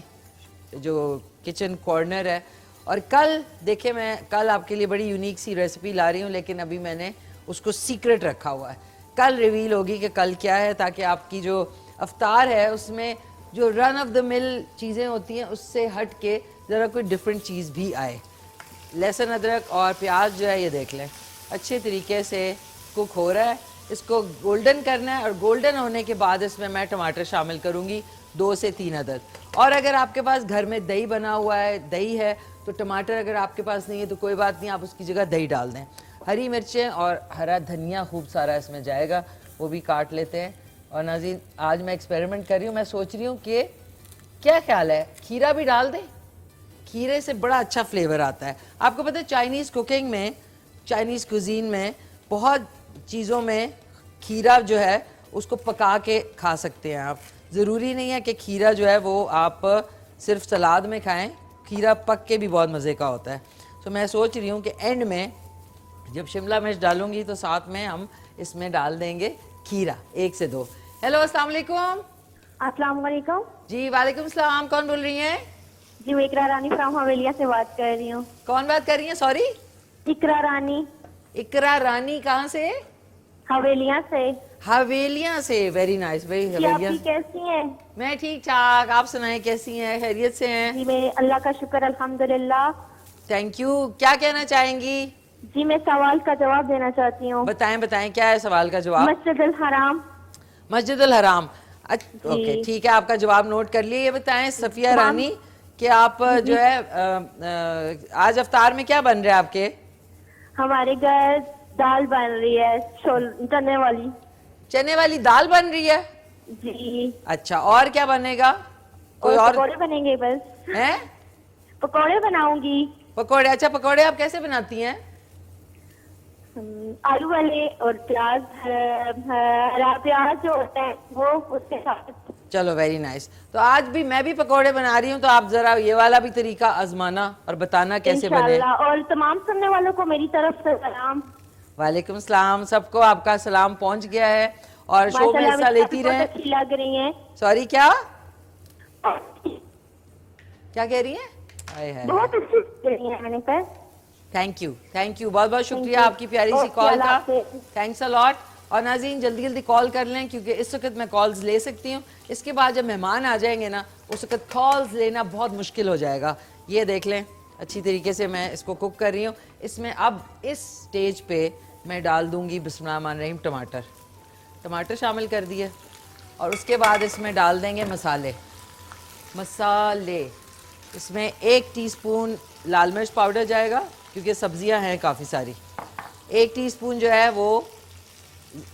جو کچن کارنر ہے. اور کل دیکھیں, میں کل آپ کے لیے بڑی یونیک سی ریسیپی لا رہی ہوں, لیکن ابھی میں نے اس کو سیکرٹ رکھا ہوا ہے. کل ریویل ہوگی کہ کل کیا ہے, تاکہ آپ کی جو افطار ہے اس میں جو رن آف دا مل چیزیں ہوتی ہیں اس سے ہٹ کے ذرا کوئی ڈفرینٹ چیز بھی آئے. لہسن, ادرک اور پیاز جو ہے یہ دیکھ لیں اچھے طریقے سے کک ہو رہا ہے. اس کو گولڈن کرنا ہے, اور گولڈن ہونے کے بعد اس میں ٹماٹر شامل کروں گی 2 سے 3 عدد. اور اگر آپ کے پاس گھر میں دہی بنا ہوا ہے, دہی ہے, تو ٹماٹر اگر آپ کے پاس نہیں ہے تو کوئی بات نہیں, آپ اس کی جگہ دہی ڈال دیں. ہری مرچیں اور ہرا دھنیا خوب سارا اس میں جائے گا, وہ بھی کاٹ لیتے ہیں. اور ناظرین, آج میں ایکسپیریمنٹ کر رہی ہوں, میں سوچ رہی ہوں کہ کیا خیال ہے کھیرا بھی ڈال دیں, کھیرے سے بڑا اچھا فلیور آتا ہے. آپ کو پتہ ہے چائنیز کوکنگ میں, چائنیز کوزین میں بہت چیزوں میں کھیرا جو ہے اس کو پکا کے کھا سکتے ہیں آپ. ضروری نہیں ہے کہ کھیرا جو ہے وہ آپ صرف سلاد میں کھائیں, کھیرا پک کے بھی بہت مزے کا ہوتا ہے. تو میں سوچ رہی ہوں کہ اینڈ میں جب شملہ مرچ ڈالوں گی تو ساتھ میں ہم اس میں ڈال دیں گے کھیرا 1 سے 2. ہیلو, السلام علیکم. السلام علیکم. جی وعلیکم السلام, کون بول رہی ہیں؟ جی میں اقرا رانی فرام حویلیہ سے بات کر رہی ہوں. کون بات کر رہی ہیں؟ سوری. اقرا رانی. اقرا رانی, کہاں سے؟ حویلیہ سے. حویلیاں سے. ویری نائس, ویری جی آپ حویلیہ. بھی کیسی ہیں؟ میں ٹھیک ٹھاک, آپ سنائیں کیسی ہیں, خیریت سے ہیں؟ جی میں اللہ کا شکر الحمدللہ. Thank you. کیا کہنا چاہیں گی؟ جی میں سوال کا جواب دینا چاہتی ہوں. بتائیں کیا ہے سوال کا جواب؟ مسجد الحرام. مسجد الحرام. اوکے ٹھیک ہے, آپ کا جواب نوٹ کر لیے. یہ بتائیں صفیہ رانی کہ آپ جو ہے آج افطار میں کیا بن رہا ہے آپ کے؟ ہمارے گھر دال بن رہی ہے, چنے والی. چنے والی دال بن رہی ہے؟ جی. اچھا, اور کیا بنے گا؟ کوئی اور پکوڑے بنیں گے بس. ہیں؟ پکوڑے بناؤں گی. پکوڑے. اچھا, پکوڑے آپ کیسے بناتی ہیں؟ آلو والے اور پیاز, ہرا پیاز جو ہوتا ہے وہ اس کے ساتھ. چلو ویری نائس. تو آج بھی میں بھی پکوڑے بنا رہی ہوں, تو آپ ذرا یہ والا بھی طریقہ آزمانا اور بتانا کیسے بنے. انشاءاللہ. اور تمام سننے والوں کو میری طرف سے سلام. وعلیکم السلام. سب کو آپ کا سلام پہنچ گیا ہے, اور شو میں حصہ لیتی رہیں. بہت اچھی لگ رہی ہیں. سوری, کیا کہہ رہی ہیں؟ بہت اچھی لگ رہی ہیں. میں نے کہا تھینک یو, بہت بہت شکریہ آپ کی پیاری سی کال کا. تھینکس اے لاٹ. اور ناظرین جلدی کال کر لیں, کیونکہ اس وقت میں کالز لے سکتی ہوں. اس کے بعد جب مہمان آ جائیں گے نا, اس وقت کالز لینا بہت مشکل ہو جائے گا. یہ دیکھ لیں اچھی طریقے سے میں اس کو کک کر رہی ہوں. اس میں اب اس سٹیج پہ میں ڈال دوں گی بسم اللہ الرحمن الرحیم ٹماٹر شامل کر دیے, اور اس کے بعد اس میں ڈال دیں گے مسالے. اس میں 1 ٹی اسپون لال مرچ پاؤڈر جائے گا, کیونکہ سبزیاں ہیں کافی ساری. 1 ٹی اسپون جو ہے وہ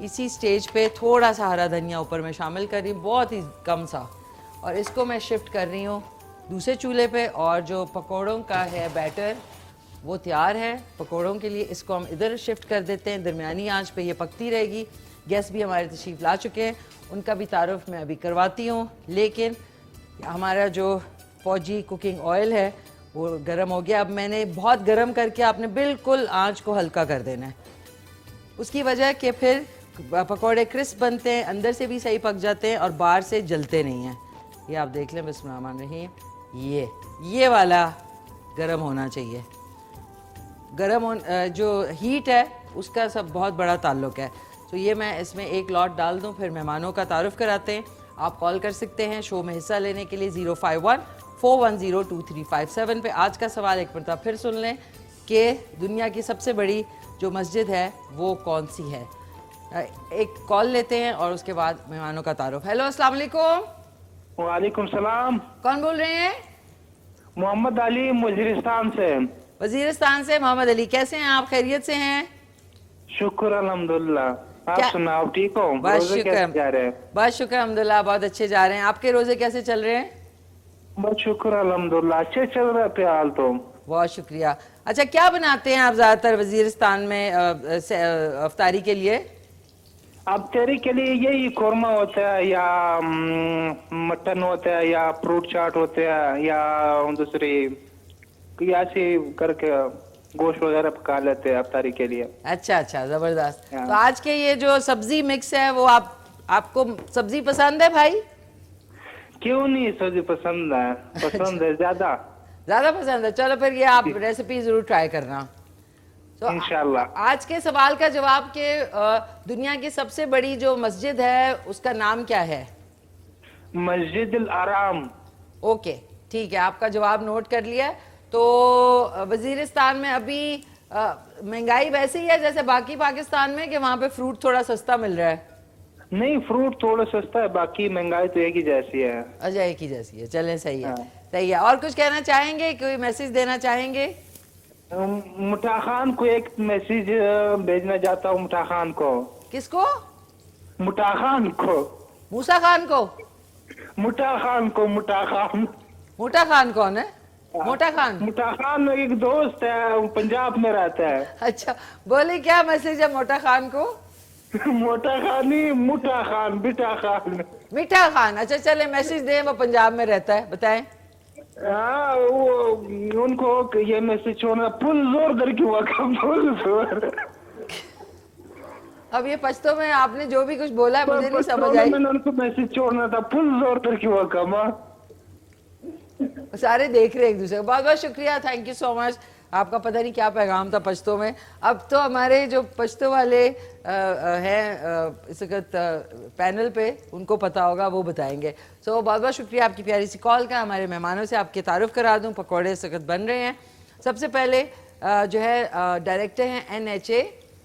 اسی سٹیج پہ تھوڑا سا ہرا دھنیا اوپر میں شامل کر رہی ہوں, بہت ہی کم سا, اور اس کو میں شفٹ کر رہی ہوں دوسرے چولہے پہ. اور جو پکوڑوں کا ہے بیٹر وہ تیار ہے پکوڑوں کے لیے, اس کو ہم ادھر شفٹ کر دیتے ہیں, درمیانی آنچ پہ یہ پکتی رہے گی. گیسٹ بھی ہمارے تشریف لا چکے ہیں, ان کا بھی تعارف میں ابھی کرواتی ہوں. لیکن ہمارا جو فوجی کوکنگ آئل ہے وہ گرم ہو گیا. اب میں نے بہت گرم کر کے آپ نے بالکل آنچ کو ہلکا کر دینا ہے, اس کی وجہ کہ پھر پکوڑے کرسپ بنتے ہیں, اندر سے بھی صحیح پک جاتے ہیں اور باہر سے جلتے نہیں ہیں. یہ آپ دیکھ لیں, بسم اللہ الرحمن الرحیم, یہ والا گرم ہونا چاہیے. گرم جو ہیٹ ہے اس کا سب بہت بڑا تعلق ہے. تو یہ میں اس میں ایک لاٹ ڈال دوں, پھر مہمانوں کا تعارف کراتے ہیں. آپ کال کر سکتے ہیں شو میں حصہ لینے کے لیے 051-410-2357 پہ. آج کا سوال ایک مرتبہ پھر سن لیں کہ دنیا کی سب سے بڑی جو مسجد ہے وہ کون سی ہے. ایک کال لیتے ہیں اور اس کے بعد مہمانوں کا تعارف. ہیلو, السلام علیکم. وعلیکم السلام. کون بول رہے ہیں؟ محمد علی وزیرستان سے. وزیرستان سے محمد علی, کیسے ہیں آپ؟ خیریت سے ہیں؟ شکر الحمدللہ. آپ کیا- سنا, آپ ٹھیک ہو؟ بس روزے شکر, کیسے جا رہے ہیں؟ بس شکر الحمدللہ, بہت اچھے جا رہے ہیں. آپ کے روزے کیسے چل رہے ہیں؟ بس شکر الحمدللہ, اچھے چل رہے فی الحال تو. بہت شکریہ. اچھا, کیا بناتے ہیں آپ زیادہ تر وزیرستان میں افطاری کے لیے؟ اب تیری کے لیے یہی قورمہ ہوتا ہے یا مٹن ہوتا ہے یا فروٹ چاٹ ہوتا ہے یا دوسری ایسے کر کے گوشت وغیرہ پکا لیتے ہیں افطاری کے لیے. اچھا اچھا, زبردست. تو آج کے یہ جو سبزی مکس ہے وہ آپ کو سبزی پسند ہے بھائی؟ کیوں نہیں, سبزی پسند ہے, پسند ہے زیادہ. زیادہ پسند ہے. چلو پھر یہ آپ ریسیپی ضرور ٹرائی کرنا. تو انشاءاللہ. آج کے سوال کا جواب کہ دنیا کی سب سے بڑی جو مسجد ہے اس کا نام کیا ہے؟ مسجد الحرام. اوکے, ٹھیک ہے, آپ کا جواب نوٹ کر لیا. تو وزیرستان میں ابھی مہنگائی ویسے ہی ہے جیسے باقی پاکستان میں کہ وہاں پہ فروٹ تھوڑا سستا مل رہا ہے؟ نہیں, فروٹ تھوڑا سستا ہے, باقی مہنگائی تو ایک ہی جیسی ہے. اچھا, ایک ہی جیسی ہے. چلیں, صحیح ہے, صحیح ہے. اور کچھ کہنا چاہیں گے, کوئی میسج دینا چاہیں گے؟ مٹا خان کو ایک میسج بھیجنا چاہتا ہوں. مٹا خان کو. کس کو؟ مٹا خان کو. موسیٰ خان کو؟ مٹا خان کو. مٹا خان. موٹا خان کون ہے؟ موٹا خان. مٹا خان ایک دوست ہے, پنجاب میں رہتا ہے. اچھا, بولے کیا میسج ہے موٹا خان کو؟ موٹا خان نہیں, مٹا خان, بیٹا خان. میٹھا خان. اچھا چلے میسج دیں, وہ پنجاب میں رہتا ہے, بتائیں. ہاں, وہ ان کو یہ میسج چھوڑنا پھل زور در کی وقت پھل زور. اب یہ پشتو میں آپ نے جو بھی کچھ بولا ہے مجھے نہیں سمجھ آئی. میں نے ان کو میسج چھوڑنا تھا پھل زور در کی وقت. سارے دیکھ رہے ایک دوسرے کو. بہت بہت شکریہ, تھینک یو سو مچ. آپ کا پتہ نہیں کیا پیغام تھا پشتو میں. اب تو ہمارے جو پشتو والے ہیں اس وقت پینل پہ, ان کو پتہ ہوگا, وہ بتائیں گے. سو بہت بہت شکریہ آپ کی پیاری سی کال کا. ہمارے مہمانوں سے آپ کے تعارف کرا دوں. پکوڑے اس وقت بن رہے ہیں. سب سے پہلے جو ہے ڈائریکٹر ہیں NHA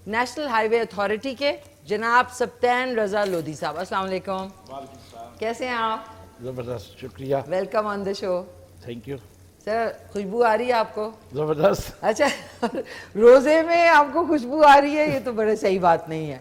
نیشنل ہائی وے اتھارٹی کے, جناب سبطین رضا لودھی صاحب. السلام علیکم. کیسے ہیں آپ؟ زبردست, شکریہ. Welcome on the show. Thank you. Sir, خوشبو آ رہی ہے آپ کو؟ زبردست. اچھا, روزے میں آپ کو خوشبو آ رہی ہے, یہ تو بڑے صحیح بات نہیں ہے.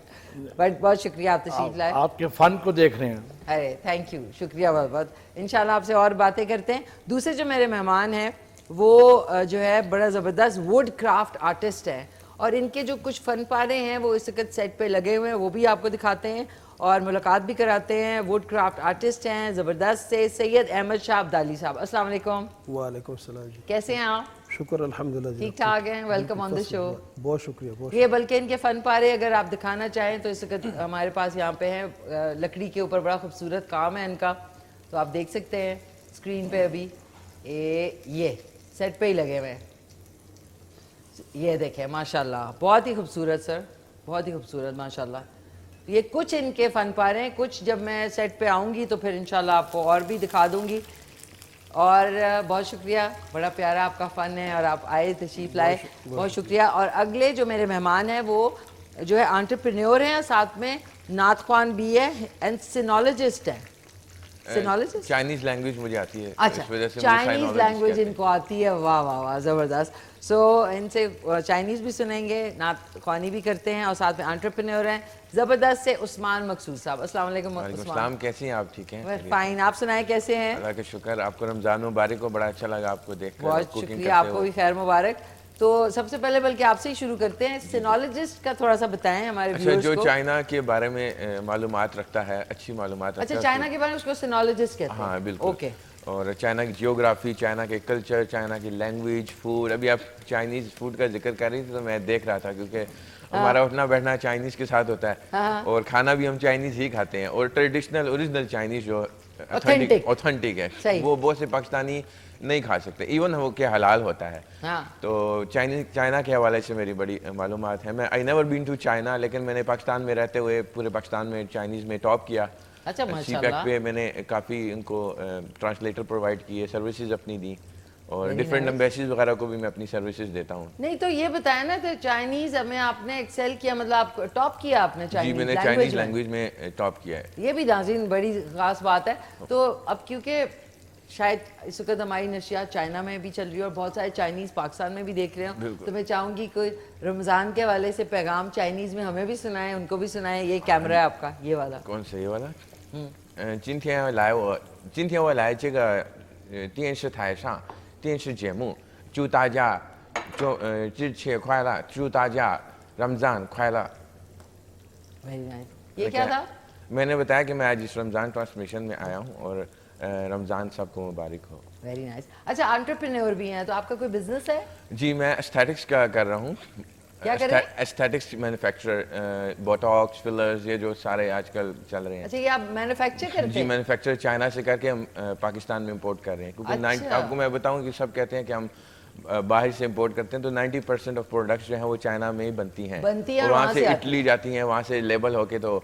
بٹ بہت شکریہ آپ تشریف لائے. آپ کے فن کو دیکھ رہے ہیں. ارے تھینک یو, شکریہ بہت بہت. انشاءاللہ آپ سے اور باتیں کرتے ہیں. دوسرے جو میرے مہمان ہیں وہ جو ہے بڑا زبردست ووڈ کرافٹ آرٹسٹ ہے, اور ان کے جو کچھ فن پارے ہیں وہ اس وقت سیٹ پہ لگے ہوئے ہیں, وہ بھی آپ کو دکھاتے ہیں اور ملاقات بھی کراتے ہیں. ووڈ کرافٹ آرٹسٹ ہیں زبردست سے سید احمد شاہ عبدالی صاحب. السلام علیکم. وعلیکم السلام جی. کیسے ہیں آپ؟ شکر الحمدللہ جی. ٹھیک ٹھاک ہیں. ویلکم آن دا شو. بہت شکریہ. بہت یہ بلکہ ان کے فن پارے اگر آپ دکھانا چاہیں تو اس وقت ہمارے پاس یہاں پہ ہیں, لکڑی کے اوپر بڑا خوبصورت کام ہے ان کا, تو آپ دیکھ سکتے ہیں اسکرین پہ. ابھی یہ سیٹ پہ ہی لگے ہوئے ہیں. یہ دیکھیں ماشاءاللہ, بہت ہی خوبصورت سر, بہت ہی خوبصورت ماشاءاللہ. یہ کچھ ان کے فن پارے ہیں. کچھ جب میں سیٹ پہ آؤں گی تو پھر انشاءاللہ آپ کو اور بھی دکھا دوں گی. اور بہت شکریہ, بڑا پیارا آپ کا فن ہے اور آپ آئے, تشریف لائے, بہت شکریہ. اور اگلے جو میرے مہمان ہیں وہ جو ہے انٹرپرینیور ہیں, ساتھ میں نعت خوان بھی ہے, اینڈ سینالوجسٹ ہیں. سینولوجسٹ؟ چائنیز لینگویج مجھے آتی ہے، اچھا اس وجہ سے چائنیز لینگویج ان کو آتی ہے، واہ واہ واہ زبردست. سو ان سے چائنیز بھی سنیں گے، نعت خوانی بھی کرتے ہیں اور ساتھ میں انٹرپرینور ہیں زبردست سے عثمان مقصود صاحب. السلام علیکم عثمان. السلام، کیسی ہیں آپ؟ ٹھیک ہیں؟ فائن، آپ سنائیں کیسے ہیں؟ اللہ کا شکر. آپ کو رمضان مبارک ہو، بڑا اچھا لگا آپ کو دیکھ کر. بہت شکریہ، آپ کو بھی خیر مبارک. تو سب سے پہلے بلکہ آپ سے ہی شروع کرتے ہیں، سینولوجسٹ کا تھوڑا سا بتائیں ہمارے اچھا، ویورز جو کو. چائنا کے بارے میں معلومات رکھتا ہے، اچھی معلومات رکھتا ہے. اچھا چائنا کے بارے میں اس کو سینولوجسٹ کہتے ہیں؟ ہاں بالکل. اوکے. اور چائنا کی جیوگرافی، چائنا کے کلچر، چائنا کی لینگویج، فوڈ. ابھی آپ چائنیز فوڈ کا ذکر کر رہی تھی تو میں دیکھ رہا تھا، کیونکہ ہمارا اٹھنا بیٹھنا چائنیز کے ساتھ ہوتا ہے اور کھانا بھی ہم چائنیز ہی کھاتے ہیں. اور ٹریڈیشنل اوریجنل چائنیز جو اوتھینٹک ہے وہ بہت سے پاکستانی نہیں کھا سکتے، ایون وہ کہ حلال ہوتا ہے. تو چائنا کے حوالے سے میری بڑی معلومات ہیں. میں I never been to China, لیکن میں نے پاکستان میں رہتے ہوئے پورے پاکستان میں چائنیز میں ٹاپ کیا. اچھا سی پیک پہ میں نے کافی ان کو ٹرانسلیٹر پرووائڈ کیے، سروسز اپنی دی، اور ڈفرینٹ امبیسیز وغیرہ کو بھی میں اپنی سروسز دیتا ہوں. نہیں تو یہ بتائیں نا، تو چائنیز میں آپ نے ایکسل کیا، مطلب آپ ٹاپ کیا آپ نے جی، چائنیز میں نے چائنیز لینگویج میں ٹاپ کیا ہے. یہ بھی ناظرین بڑی خاص بات ہے. تو اب کیونکہ شاید اس وقت ہماری نشریات چائنا میں بھی چل رہی ہے اور بہت سارے چائنیز پاکستان میں بھی دیکھ رہے ہوں، تو میں چاہوں گی کوئی رمضان کے حوالے سے پیغام چائنیز میں ہمیں بھی سنائیں، ان کو بھی سنائیں. یہ کیمرہ ہے آپ کا، یہ والا. کون سا؟ یہ والا. 今天我来这个电视台上电视节目，祝大家日节快乐，祝大家رمضان快乐. Very nice. یہ کیا تھا؟ میں نے بتایا کہ میں آج اس رمضان ٹرانسمیشن میں آیا ہوں اور رمضان سب کو مبارک ہو. Very nice. اچھا انٹرپرینور بھی ہیں، تو آپ کا کوئی بزنس ہے؟ جی، میں اسٹیٹکس کا کر رہا ہوں. کیا کر رہے ہیں؟ اسٹیٹکس مینوفیکچرر، بوٹاکس، فلرز، یہ جو سارے آج کل چل رہے ہیں. اچھا، یہ آپ مینوفیکچر کرتے ہیں؟ جی، مینوفیکچر چائنا سے کر کے ہم پاکستان میں امپورٹ کر رہے ہیں. کیونکہ آپ کو میں بتاؤں کہ سب کہتے ہیں کہ ہم باہر سے امپورٹ کرتے ہیں، تو 90% آف پروڈکٹس جو ہیں وہ چائنا میں ہی بنتی ہیں اور وہاں سے اٹلی جاتی ہیں، وہاں سے لیبل ہو کے تو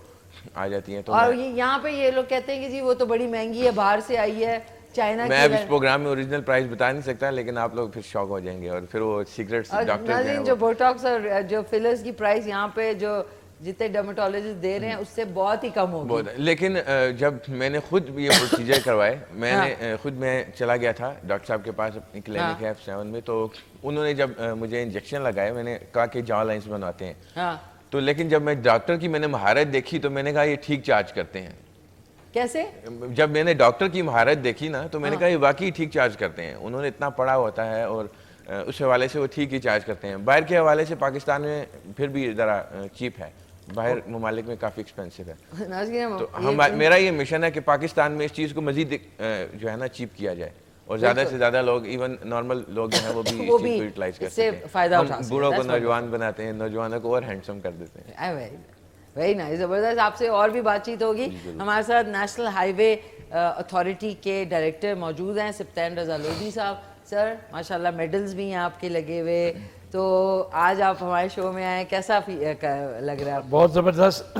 آ جاتی ہیں. تو اور یہاں پہ یہ لوگ کہتے ہیں کہ جی وہ تو بڑی مہنگی ہے، باہر سے آئی ہے چائنا کی. میں اب اس پروگرام میں اوریجنل پرائس بتا نہیں سکتا، لیکن آپ لوگ پھر شوق ہو جائیں گے اور پھر وہ سیکرٹس ڈاکٹر ہیں جو بوٹاکس اور جو فلرز کی پرائس یہاں پہ جو جتنے ڈرمیٹولوجسٹ دے رہے ہیں اس سے بہت ہی کم ہوگی. لیکن جب میں نے خود یہ پروسیجر کروائے، میں چلا گیا تھا ڈاکٹر صاحب کے پاس اپنی کلینک ہے F7 میں، تو انہوں نے جب مجھے انجیکشن لگائے، میں نے کہا کہ جا لائنس بنواتے ہیں. تو لیکن جب میں ڈاکٹر کی میں نے مہارت دیکھی تو میں نے کہا یہ ٹھیک چارج کرتے ہیں. کیسے؟ جب میں نے ڈاکٹر کی مہارت دیکھی نا تو میں نے کہا یہ واقعی ٹھیک چارج کرتے ہیں. انہوں نے اتنا پڑھا ہوتا ہے اور اس حوالے سے وہ ٹھیک ہی چارج کرتے ہیں. باہر کے حوالے سے پاکستان میں پھر بھی ذرا چیپ ہے، باہر ممالک میں کافی ایکسپینسو ہے. تو میرا یہ مشن ہے کہ پاکستان میں اس چیز کو مزید جو ہے نا چیپ کیا جائے اور زیادہ سے زیادہ لوگ، ایون نارمل لوگ جو ہیں وہ بھی اس چیز کو یوٹیلائز کر سکیں. ہم بوڑھوں کو نوجوان بناتے ہیں، نوجوانوں کو اور ہینڈسم کر دیتے ہیں. ویری نائس، زبردست. آپ سے اور بھی بات چیت ہوگی. ہمارے ساتھ نیشنل ہائی وے اتھارٹی کے ڈائریکٹر موجود ہیں سپتین رضا لودھی صاحب. سر ماشاءاللہ میڈلز بھی ہیں آپ کے لگے ہوئے، تو آج آپ ہمارے شو میں آئے، کیسا لگ رہا ہے؟ بہت زبردست.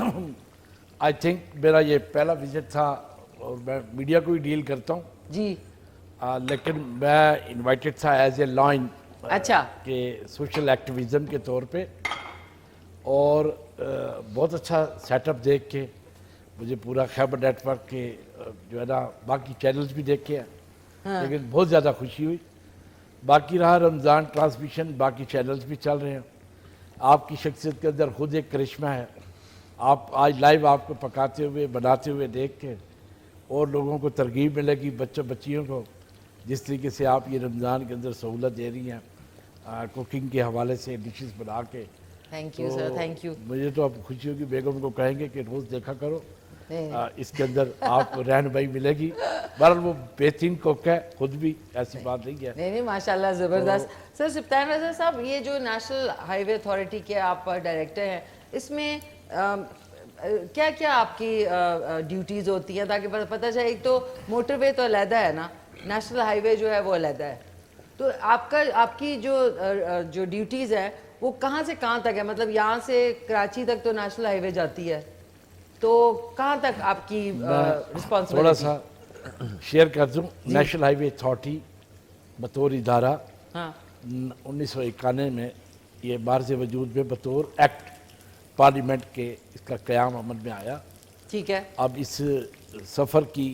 آئی تھنک میرا یہ پہلا وزٹ تھا اور میں میڈیا کو بھی ڈیل کرتا ہوں جی، لیکن میں انوائٹڈ تھا ایز اے لائن اچھا کہ سوشل ایکٹیویزم کے طور پہ، اور بہت اچھا سیٹ اپ دیکھ کے مجھے پورا خیبر نیٹ ورک کے جو ہے نا باقی چینلز بھی دیکھے ہیں، لیکن بہت زیادہ خوشی ہوئی. باقی رہا رمضان ٹرانسمیشن، باقی چینلز بھی چل رہے ہیں. آپ کی شخصیت کے اندر خود ایک کرشمہ ہے. آپ آج لائیو آپ کو پکاتے ہوئے بناتے ہوئے دیکھ کے اور لوگوں کو ترغیب ملے گی، بچیوں کو جس طریقے سے آپ یہ رمضان کے اندر سہولت دے رہی ہیں کوکنگ کے حوالے سے ڈشز بنا کے. Thank you sir, thank you. مجھے تو اب خوشی ہوگی، بیگم کو کہیں گے کہ روز دیکھا کرو، اس کے اندر آپ کو رہنمائی ملے گی. بہرحال وہ بہترین کوک ہے، خود بھی ایسی بات نہیں ہے. نہیں ماشاءاللہ زبردست. سر سپتین رضا صاحب، یہ جو نیشنل ہائی وے اتھارٹی کے آپ ڈائریکٹر ہیں، اس میں کیا کیا آپ کی ڈیوٹیز ہوتی ہیں تاکہ پتہ چلے؟ ایک تو موٹر وے تو علیحدہ ہے نا، نیشنل ہائی وے جو ہے وہ علیحدہ ہے، تو آپ کی جو ڈیوٹیز ہیں وہ کہاں سے کہاں تک ہے؟ مطلب یہاں سے کراچی تک تو نیشنل ہائی وے جاتی ہے، تو کہاں تک آپ کی رسپانسبلٹی؟ تھوڑا سا شیئر کر دوں. نیشنل ہائی وے اتھارٹی بطور ادارہ 1991 میں یہ بارز وجود میں بطور ایکٹ پارلیمنٹ کے اس کا قیام عمل میں آیا. ٹھیک ہے. اب اس سفر کی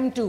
M2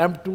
M2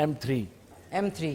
M3, M3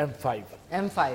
M5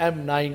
M9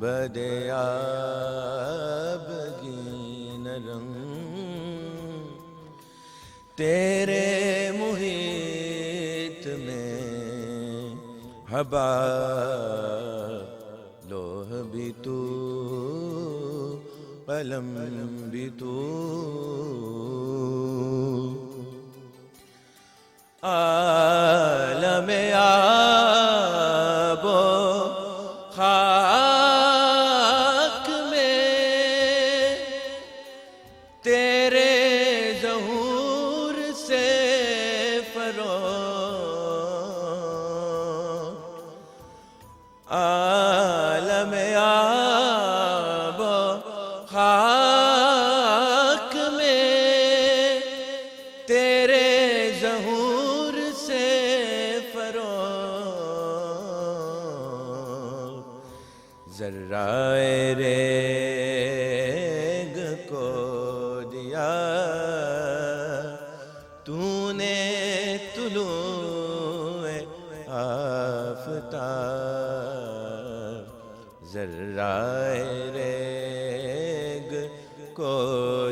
گنبد آبگین رنگ تیرے محیط میں حبا لوح بھی تو قلم بھی تو عالم آب و خاک میں تیرے ظہور سے فروغ عالم آب و خاک میں تیرے ظہور سے فروغ ذرائے ریگ کو دیا تو نے طلوع آفتاب ذرائے ریگ کو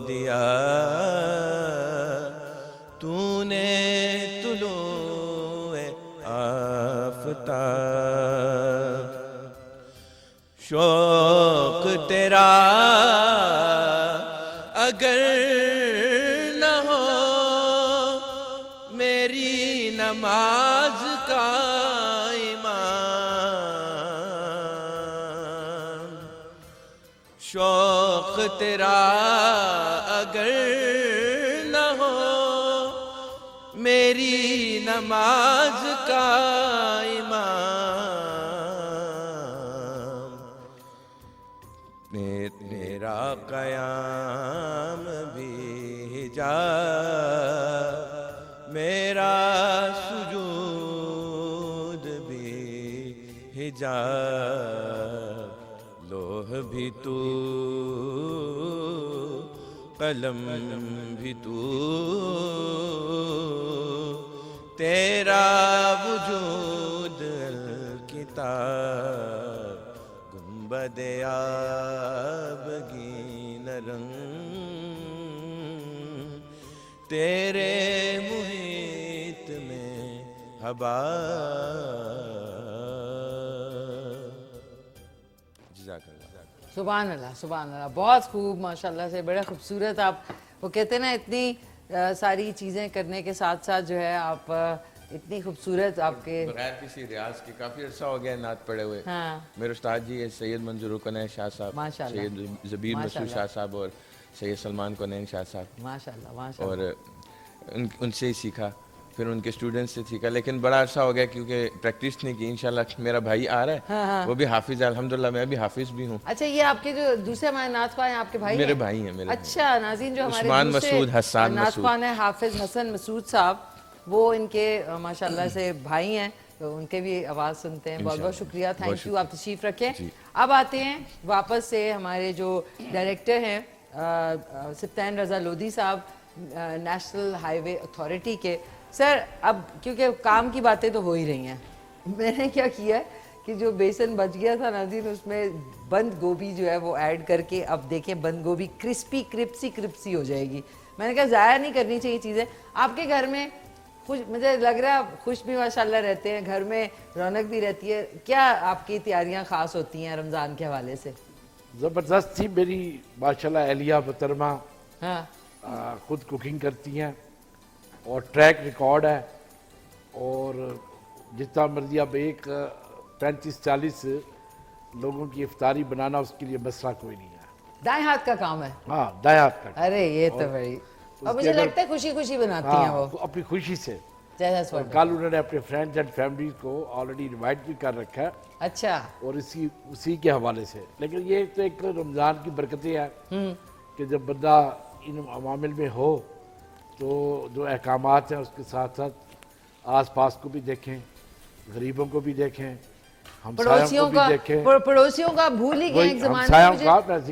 دیا تو نے طلوع آفتاب شوق تیرا اگر نہ ہو میری نماز کا امام شوق تیرا اگر نہ ہو میری نماز کا امام میرا قیام بھی حجاب میرا سجود بھی حجاب لوح بھی تو قلم بھی تو تیرا وجود الکتاب گنبد آبگین رنگ تیرے محیط میں حبا جزاک اللہ سبحان اللہ سبحان اللہ، بہت خوب ماشاءاللہ سے، بڑے خوبصورت. آپ وہ کہتے ہیں نا اتنی ساری چیزیں کرنے کے ساتھ ساتھ جو ہے آپ اتنی خوبصورت آپ کے بغیر کسی ریاض کے کافی عرصہ ہو گیا نعت پڑھے ہوئے. ہاں میرے استاد جی ہے سید منظور کنین شاہ صاحب، ماشاءاللہ. سید زبیر مسعود شاہ صاحب اور سید سلمان کنین شاہ صاحب، ماشاءاللہ ماشاءاللہ. اور ان سے ہی سیکھا، پھر ان کے اسٹوڈنٹ سے سیکھا. لیکن بڑا عرصہ ہو گیا کیونکہ پریکٹس نہیں کی. انشاءاللہ میرا بھائی آ رہا ہے، وہ بھی حافظ ہے الحمدللہ، میں بھی حافظ بھی ہوں. اچھا یہ آپ کے جو دوسرے ہمارے نعت خواہ ہیں آپ کے بھائی میرے بھائی ہیں میرے. اچھا ناظرین، جو ہمارے عثمان دوسرے مسعود، حسان نعت مسعود. خواہ ہیں حافظ حسن مسعود صاحب، وہ ان کے ماشاءاللہ سے بھائی ہیں، تو ان کے بھی آواز سنتے ہیں. بہت بہت شکریہ، تھینک یو، آپ تشریف رکھیں. اب آتے ہیں واپس سے ہمارے جو ڈائریکٹر ہیں سبطین رضا لودھی صاحب، نیشنل ہائی وے اتھارٹی کے. سر اب کیونکہ کام کی باتیں تو ہو ہی رہی ہیں، میں نے کیا کیا ہے کہ جو بیسن بچ گیا تھا ناظرین اس میں بند گوبھی جو ہے وہ ایڈ کر کے، اب دیکھیں بند گوبھی کرسپی کرپسی ہو جائے گی. میں نے کہا ضائع نہیں کرنی چاہیے چیزیں. آپ کے گھر میں خوش، مجھے لگ رہا ہے خوش بھی ماشاءاللہ رہتے ہیں، گھر میں رونق بھی رہتی ہے. کیا آپ کی تیاریاں خاص ہوتی ہیں رمضان کے حوالے سے؟ زبردست تھی میری ماشاءاللہ اہلیہ محترمہ، ہاں خود کوکنگ کرتی ہیں اور ٹریک ریکارڈ ہے، اور جتنا مرضی اب ایک 35-40 لوگوں کی افطاری بنانا اس کے لیے مسئلہ کوئی نہیں ہے. دائیں ہاتھ کا کام ہے. ہاں دائیں ہاتھ کا. ارے یہ تو بڑی، اور مجھے لگتا ہے خوشی خوشی بناتی ہیں وہ اپنی خوشی سے. جیسا کل انہوں نے اپنے فرینڈز اینڈ فیملی کو آلریڈی انوائٹ بھی کر رکھا ہے. اچھا. اور اسی کے حوالے سے. لیکن یہ تو ایک رمضان کی برکتیں ہیں کہ جب بندہ ان عوامل میں ہو تو جو احکامات ہیں اس کے ساتھ ساتھ آس پاس کو بھی دیکھیں، غریبوں کو بھی دیکھیں، ہمسایوں کو بھی دیکھیں. پڑوسیوں کا بھول ہی گئے ایک زمانے میں.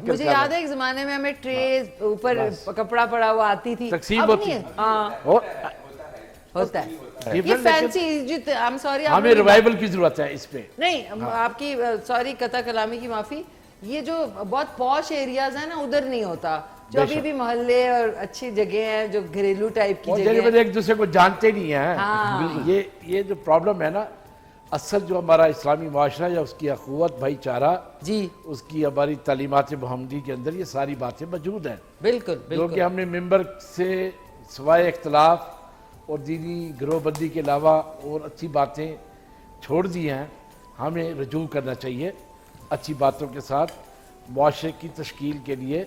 مجھے یاد ہے ایک زمانے میں ہمیں ٹرے اوپر کپڑا پڑا ہوا آتی تھی، تقسیم اب ہوتی نہیں ہے. ہے. ہاں ہوتا ہے یہ فینسی. ہمیں ریوائول کی ضرورت ہے اس پہ. نہیں آپ کی سوری قطع کلامی کی معافی، یہ جو بہت پوش ایریاز ہیں نا ادھر نہیں ہوتا, جو ابھی بھی محلے اور اچھی جگہ ہیں جو گھریلو ٹائپ کی جگہ ہیں, ایک دوسرے کو جانتے نہیں ہیں. یہ جو پرابلم ہے نا, اصل جو ہمارا اسلامی معاشرہ یا اس کی اخوت بھائی چارہ, جی اس کی ہماری تعلیمات محمدی کے اندر یہ ساری باتیں موجود ہیں, بالکل جو کہ ہم نے ممبر سے سوائے اختلاف اور دینی گروہ بندی کے علاوہ اور اچھی باتیں چھوڑ دی ہیں. ہمیں رجوع کرنا چاہیے اچھی باتوں کے ساتھ معاشرے کی تشکیل کے لیے,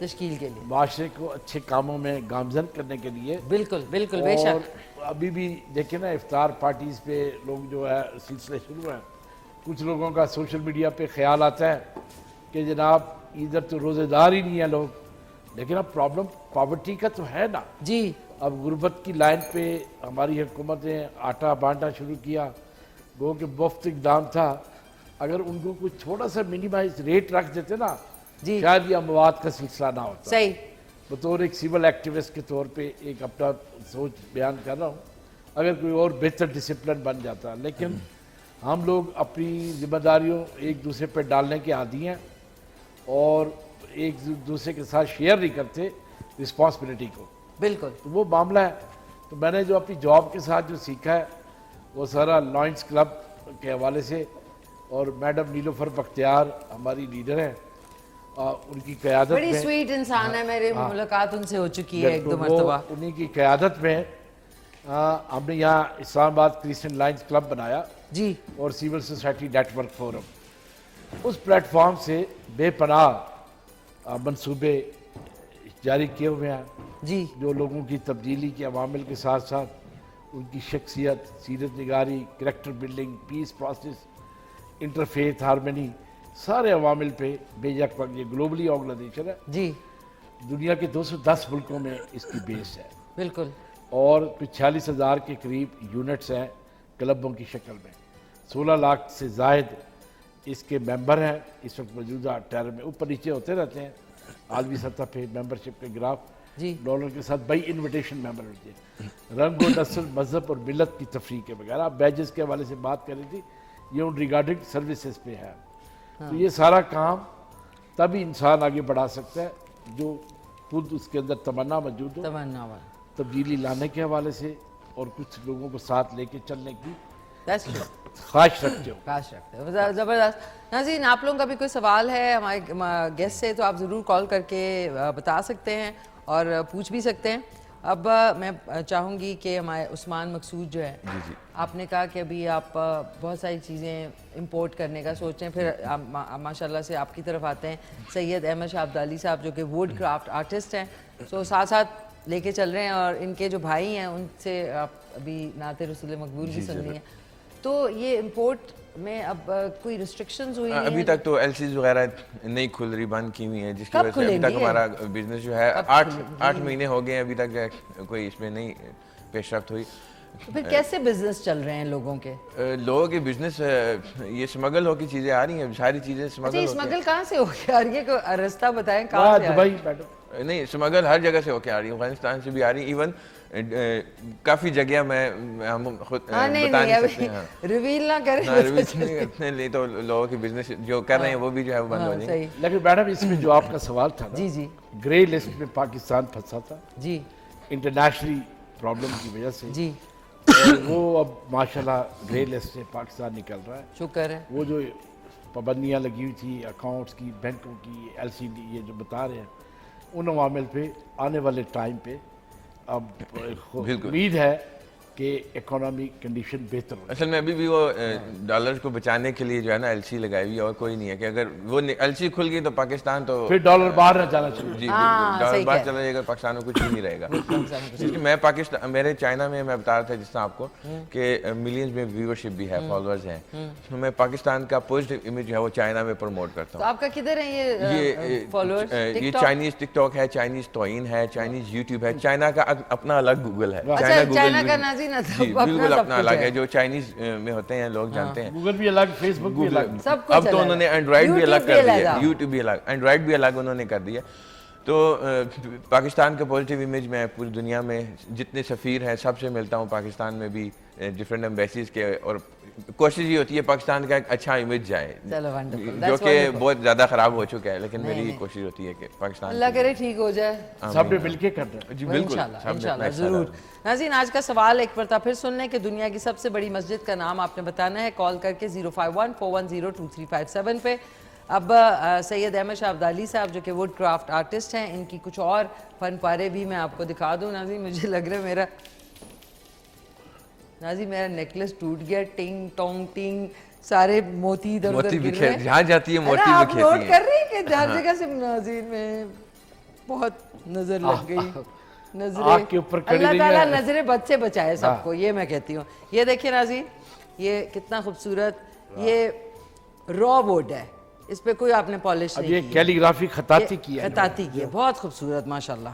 معاشرے کو اچھے کاموں میں گامزن کرنے کے لیے. بالکل بالکل بے شک. اور ابھی بھی دیکھیں نا افطار پارٹیز پہ لوگ جو ہے سلسلے شروع ہیں, کچھ لوگوں کا سوشل میڈیا پہ خیال آتا ہے کہ جناب ادھر تو روزے دار ہی نہیں ہیں لوگ, لیکن اب پرابلم پاورٹی کا تو ہے نا جی. اب غربت کی لائن پہ ہماری حکومت نے آٹا بانٹنا شروع کیا, وہ کہ مفت اقدام تھا, اگر ان کو کچھ تھوڑا سا منیمائز ریٹ رکھ دیتے نا جی شاید یہ اموات کا سلسلہ نہ ہوتا. صحیح. بطور ایک سول ایکٹیوسٹ کے طور پہ ایک اپنا سوچ بیان کر رہا ہوں, اگر کوئی اور بہتر ڈسپلن بن جاتا. لیکن ہم لوگ اپنی ذمہ داریوں ایک دوسرے پہ ڈالنے کے عادی ہیں اور ایک دوسرے کے ساتھ شیئر نہیں کرتے رسپانسبلٹی کو. بالکل. تو وہ معاملہ ہے. تو میں نے جو اپنی جاب کے ساتھ جو سیکھا ہے وہ سارا لائنس کلب کے حوالے سے, اور میڈم نیلوفر بختیار ہماری لیڈر ہیں, ان کی قیادت میں, بڑی سویٹ انسان ہے, میری ملاقات ان سے ہو چکی ہے ایک دو مرتبہ. انہی کی قیادت میں ہم نے یہاں اسلام آباد کرسچن لائنس کلب بنایا جی, اور civil society network forum. اس پلیٹ فارم سے بے پناہ منصوبے جاری کیے ہوئے ہیں جی, جو لوگوں کی تبدیلی کے عوامل کے ساتھ ساتھ ان کی شخصیت, سیرت نگاری, character building, peace process, interfaith harmony, سارے عوامل پہ بے یک وقت. یہ گلوبلی آرگنائزیشن ہے جی, دنیا کے 210 ملکوں میں اس کی بیس ہے, بالکل. اور 46,000 کے قریب یونٹس ہیں کلبوں کی شکل میں. 16 لاکھ سے زائد اس کے ممبر ہیں اس وقت موجودہ ٹیرر میں. اوپر نیچے ہوتے رہتے ہیں عالمی سطح پہ ممبرشپ کے گراف جی, ڈالر کے ساتھ بائی انویٹیشن ممبر ہوتے ہیں. رنگ و نسل, مذہب اور ملت کی تفریق کے بغیر. آپ بیجز کے حوالے سے بات کر رہی تھی, یہ ان ریگارڈنگ سروسز پہ ہے. تو یہ سارا کام تبھی انسان آگے بڑھا سکتا ہے جو خود اس کے اندر تمنا موجود ہو, تبدیلی لانے کے حوالے سے, اور کچھ لوگوں کو ساتھ لے کے چلنے کی خواہش رکھتے ہو. زبردست. ناظرین, آپ لوگوں کا بھی کوئی سوال ہے ہمارے گیسٹ سے تو آپ ضرور کال کر کے بتا سکتے ہیں اور پوچھ بھی سکتے ہیں. اب میں چاہوں گی کہ ہمارے عثمان مقصود جو ہے, آپ نے کہا کہ ابھی آپ بہت ساری چیزیں امپورٹ کرنے کا سوچ رہے ہیں, پھر ماشاءاللہ سے آپ کی طرف آتے ہیں سید احمد شاہ عبدالی صاحب جو کہ ووڈ کرافٹ آرٹسٹ ہیں, سو ساتھ ساتھ لے کے چل رہے ہیں, اور ان کے جو بھائی ہیں ان سے آپ ابھی نعت رسول مقبول بھی سن رہی ہیں. تو یہ امپورٹ میں اب کوئی ریسٹرکشنز ہوئی ہیں؟ ابھی تک تو ایل سیز وغیرہ نہیں کھل رہی, بند کی ہوئی ہیں, جس کی وجہ سے ابھی تک ہمارا بزنس جو ہے 8 مہینے ہو گئے ہیں, ابھی تک جو ہے کوئی اس میں نہیں پیش رفت ہوئی. پھر کیسے بزنس چل رہے ہیں لوگوں کے بزنس؟ یہ اسمگل ہو کی چیزیں آ رہی ہیں, ساری چیزیں اسمگل کہاں سے ہو کے آ رہی ہے, کوئی رستہ بتائیں کہاں سے دبئی. نہیں, اسمگل ہر جگہ سے ہو کے آ رہی ہے, افغانستان سے بھی آ رہی ہے, ایون کافی جگہ میں ہم خود بتا نہیں سکتے ہیں, ریویل نہ کریں, نہیں تو لوگوں کے بزنس جو کر رہے ہیں وہ بھی جو ہے وہ بند ہو جائیں گے. لیکن میڈم اس میں جو آپ کا سوال تھا نا, جی گرے لسٹ میں پاکستان پھنسا تھا جی انٹرنیشنلی پرابلم کی وجہ سے, جی, وہ اب ماشاءاللہ گرے لسٹ سے پاکستان نکل رہا ہے, شکر ہے. وہ جو پابندیاں لگی ہوئی تھی اکاؤنٹس کی, بینکوں کی, ایل سی ڈی, یہ جو بتا رہے ہیں, ان عوامل پہ آنے والے ٹائم پہ اب امید ہے کہ اکانومی کنڈیشن بہتر ہو. اصل میں ابھی بھی وہ ڈالر کو بچانے کے لیے جو ہے نا ایل سی لگائی ہوئی ہے, اور کوئی نہیں ہے کہ اگر وہ ایل سی کھل گئی تو پاکستان تو پھر ڈالر باہر نہ جانا چاہیے. جی ڈالر باہر چلا جائے گا, پاکستان میں کچھ بھی نہیں رہے گا. کیونکہ میں پاکستان, میرے چائنا میں میں بتا رہا تھا جس طرح آپ کو کہ ملینز میں ویورشپ بھی ہے, فالوورز ہیں, تو میں پاکستان کا پازیٹیو امیج جو ہے وہ چائنا میں پروموٹ کرتا ہوں. تو آپ کا کدھر ہے یہ فالوورز؟ یہ چائنیز ٹک ٹاک ہے, چائنیز توئین ہے, چائنیز یوٹیوب ہے, چائنا کا اپنا الگ گوگل ہے. چائنا کا ناظرین بالکل اپنا الگ ہے, جو چائنیز میں ہوتے ہیں لوگ جانتے ہیں. گوگل بھی الگ, فیس بک بھی الگ, اب تو انہوں نے اینڈرائڈ بھی الگ کر دیا, یوٹیوب بھی الگ, اینڈرائڈ بھی الگ انہوں نے کر دیا. تو پاکستان کا پازیٹیو امیج میں پوری دنیا میں جتنے سفیر ہیں سب سے ملتا ہوں, پاکستان میں بھی ڈفرینٹ ایمبیسیز کے, اور کوشش یہ ہوتی ہے پاکستان کا ایک اچھا امیج جائے, چلو ونڈرفل, جو کہ بہت زیادہ خراب ہو چکا ہے, لیکن میری کوشش ہوتی ہے کہ پاکستان اللہ کرے ٹھیک ہو جائے. سب نے مل کے کرنا ہے. جی بالکل, انشاءاللہ ضرور. ناظرین آج کا سوال ایک مرتبہ پھر سن لیں کہ دنیا کی سب سے بڑی مسجد کا نام آپ نے بتانا ہے کال کر کے 051-410-2357 پہ. اب سید احمد شاہ ابدالی صاحب جو کہ ووڈ کرافٹ آرٹسٹ ہیں, ان کی کچھ اور فن پارے بھی میں آپ کو دکھا دوں. ناظرین مجھے لگ رہا ہے میرا نیکلس ٹوٹ گیا, ٹنگ ٹونگ ٹنگ سارے موتی ادھر ادھر گر رہے ہیں. جہاں جاتی ہے موتی آپ نوٹ کر رہی ہیں کہ ہر جگہ سے ناظرین میں بہت نظر لگ گئی. اللہ تعالیٰ نظر بد سے بچائے سب کو, یہ میں کہتی ہوں. یہ دیکھیں ناظرین, یہ کتنا خوبصورت, یہ را ووڈ ہے, اس پہ کوئی آپ نے پالش نہیں کی, یہ کیلیگرافی خطاطی کی ہے, بہت خوبصورت ماشاءاللہ.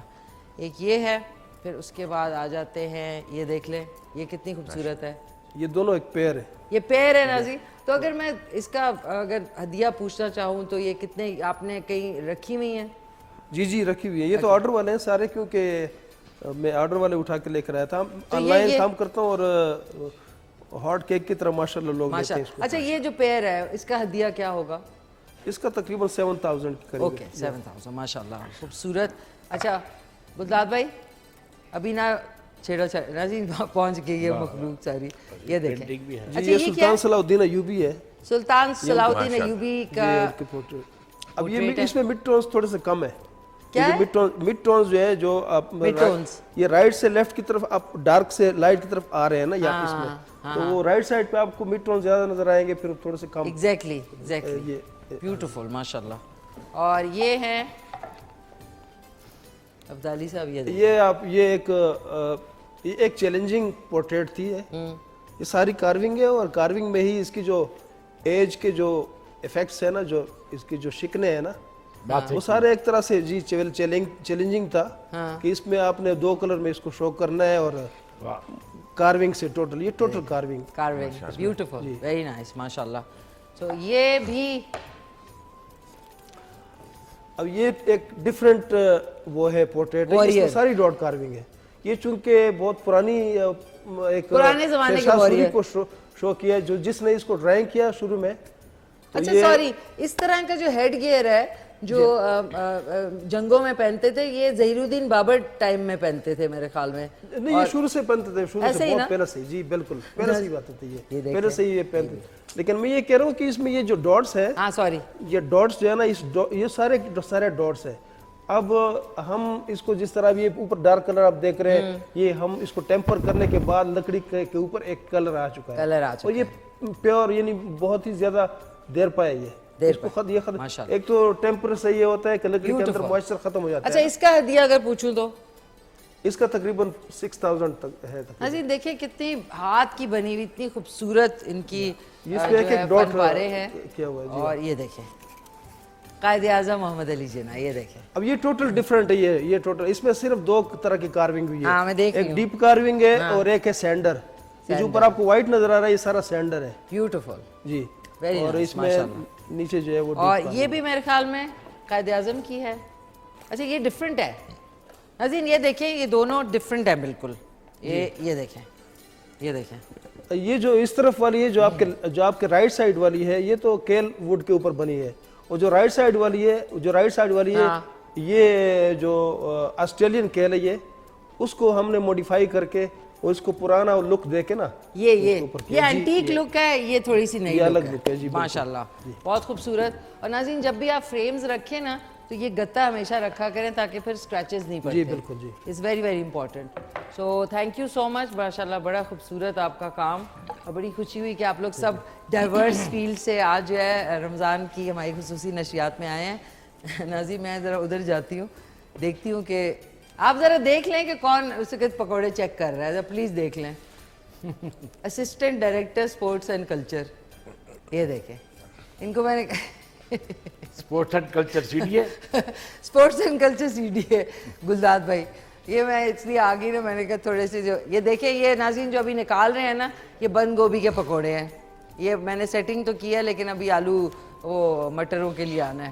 ایک یہ ہے, پھر اس کے بعد آ جاتے ہیں, یہ دیکھ لیں یہ کتنی خوبصورت ہے. یہ دونوں ایک پیر ہے, یہ پیر ہے ناظرین. تو اگر میں اس کا اگر ہدیہ پوچھنا چاہوں تو یہ کتنے آپ نے کہیں رکھی ہوئی ہیں؟ جی رکھی ہوئی ہے. یہ تو آرڈر والے ہیں سارے, کیونکہ میں آرڈر والے اٹھا کے لے کر آیا تھا. آن لائن کام کرتا ہوں اور ہاٹ کیک کی طرح ماشاءاللہ لوگ لیتے ہیں اس کو. اچھا یہ جو پیر ہے اس کا ہدیہ کیا ہوگا؟ اس کا تقریباً 7000 کے قریب. اوکے 7000 ماشاءاللہ خوبصورت. اچھا گلداد بھائی ابھی نہ چھیڑا ناظرین پہنچ گئی یہ مخلوق ساری, یہ دیکھیں. جی یہ سلطان صلاح الدین ایوبی ہے, سلطان صلاح الدین ایوبی کا. اب یہ اس میں مڈ ٹونز تھوڑے سے کم ہے. مڈ ٹونز جو ہے, جو آپ یہ رائٹ سے لیفٹ کی طرف آپ ڈارک سے لائٹ کی طرف آ رہے ہیں نا یہاں اس میں, تو وہ رائٹ سائڈ پہ آپ کو مڈ ٹونز زیادہ نظر آئیں گے, پھر تھوڑے سے کم. ایگزیکٹلی بیوٹیفل ماشاءاللہ. اور یہ ہیں ابدالی صاحب, یہ ایک چیلنجنگ پورٹریٹ تھی ہے. یہ ساری کارونگ ہے, اور کارونگ میں ہی اس کی جو ایج کے جو ایفیکٹس ہیں نا, جو اس کی جو شکنے ہیں نا, وہ سارے ایک طرح سے جی چیلنجنگ تھا کہ اس میں آپ نے 2 کلر میں اس کو شو کرنا ہے, اور کارونگ سے ٹوٹل یہ total carving beautiful very nice ماشاءاللہ. تو یہ بھی اب یہ ایک ڈیفرنٹ وہ ہے پورٹریٹ, اس میں ساری ڈاٹ کارونگ ہے. یہ چونکہ بہت پرانے زمانے کے واریر کو شو کیا, جو جس نے اس کو ڈرائنگ کیا شروع میں. اچھا سوری, اس طرح کا جو ہیڈ گیئر ہے جو جنگوں میں پہنتے تھے, یہ ظہیر الدین بابر ٹائم میں پہنتے تھے میرے خیال میں. نہیں یہ شروع سے پہنتے تھے, شروع سے بہت پہلے سے. جی بالکل پہلے سے ہی بات ہوتی ہے, پہلے سے ہی یہ پہنتے. لیکن میں یہ کہہ رہا ہوں کہ اس میں یہ جو ڈاٹس ہیں, یہ ڈاٹس جو ہے نا, یہ سارے ڈاٹس ہیں. اب ہم اس کو جس طرح یہ اوپر ڈارک کلر آپ دیکھ رہے ہیں, یہ ہم اس کو ٹیمپر کرنے کے بعد لکڑی کے اوپر ایک کلر آ چکا ہے, اور یہ پیور یعنی بہت ہی زیادہ دیر پایا. یہ خط ایک تو ٹیمپر سے یہ ہوتا ہے کہ لکڑی کے اندر موئسچر ختم ہو جاتا ہے. اچھا اس کا ہدیہ اگر پوچھوں تو اس کا تقریباً 6000 تک ہے. ہاں جی دیکھیں کتنی ہاتھ کی بنی ہوئی, اتنی خوبصورت ان کی ڈاٹ پارے ہیں. کیا ہوا ہے. اور یہ دیکھیں قائد اعظم محمد علی جناح, یہ دیکھیں. اب یہ ٹوٹل ڈیفرنٹ ہے. یہ ٹوٹل اس میں صرف 2 طرح کی کارونگ ہوئی ہے. ایک ڈیپ کارونگ ہے اور ایک ہے سینڈر. یہ جو اوپر آپ کو وائٹ نظر آ رہا ہے یہ سارا سینڈر ہے. بیوٹیفل جی. اور اس میں نیچے جو ہے وہ, اور یہ بھی میرے خیال میں قائد اعظم کی ہے. اچھا یہ ڈفرینٹ ہے ناظرین, یہ دیکھیں یہ دونوں ڈفرینٹ ہیں بالکل. یہ دیکھیں, یہ دیکھیں. یہ جو اس طرف والی ہے, جو آپ کے رائٹ سائڈ والی ہے, یہ تو کیل ووڈ کے اوپر بنی ہے. اور جو رائٹ سائڈ والی ہے, یہ جو آسٹریلین کیل ہے, یہ اس کو ہم نے موڈیفائی کر کے اور اس کو پرانا لک دے کے نا, یہ اینٹیک لک ہے, یہ تھوڑی سی نئی لک ہے ماشاءاللہ, بہت خوبصورت. اور ناظرین جب بھی آپ فریمز رکھیں نا تو یہ گتا ہمیشہ رکھا کریں تاکہ پھر سکریچز نہیں پڑتے. جی بالکل جی, it's very very important. So thank you so much ماشاءاللہ, بڑا خوبصورت آپ کا کام, اور بڑی خوشی ہوئی کہ آپ لوگ سب ڈائیورس فیلڈ سے آج جو ہے رمضان کی ہماری خصوصی نشریات میں آئے ہیں. ناظرین میں ذرا ادھر جاتی ہوں, دیکھتی ہوں کہ آپ ذرا دیکھ لیں کہ کون اس وقت پکوڑے چیک کر رہا ہے, پلیز دیکھ لیں. Assistant director sports and culture, یہ دیکھیں ان کو میں نے sports and culture C D ہے, sports and culture C D ہے گلداد بھائی. یہ میں اس لیے آگے نا میں نے کہا تھوڑے سے جو یہ دیکھیں, یہ ناظرین جو ابھی نکال رہے ہیں نا, یہ بند گوبھی کے پکوڑے ہیں. یہ میں نے سیٹنگ تو کی ہے لیکن ابھی آلو وہ مٹروں کے لیے آنا ہے.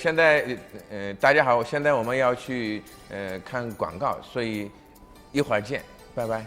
现在大家好，现在我们要去看广告，所以一会儿见，拜拜。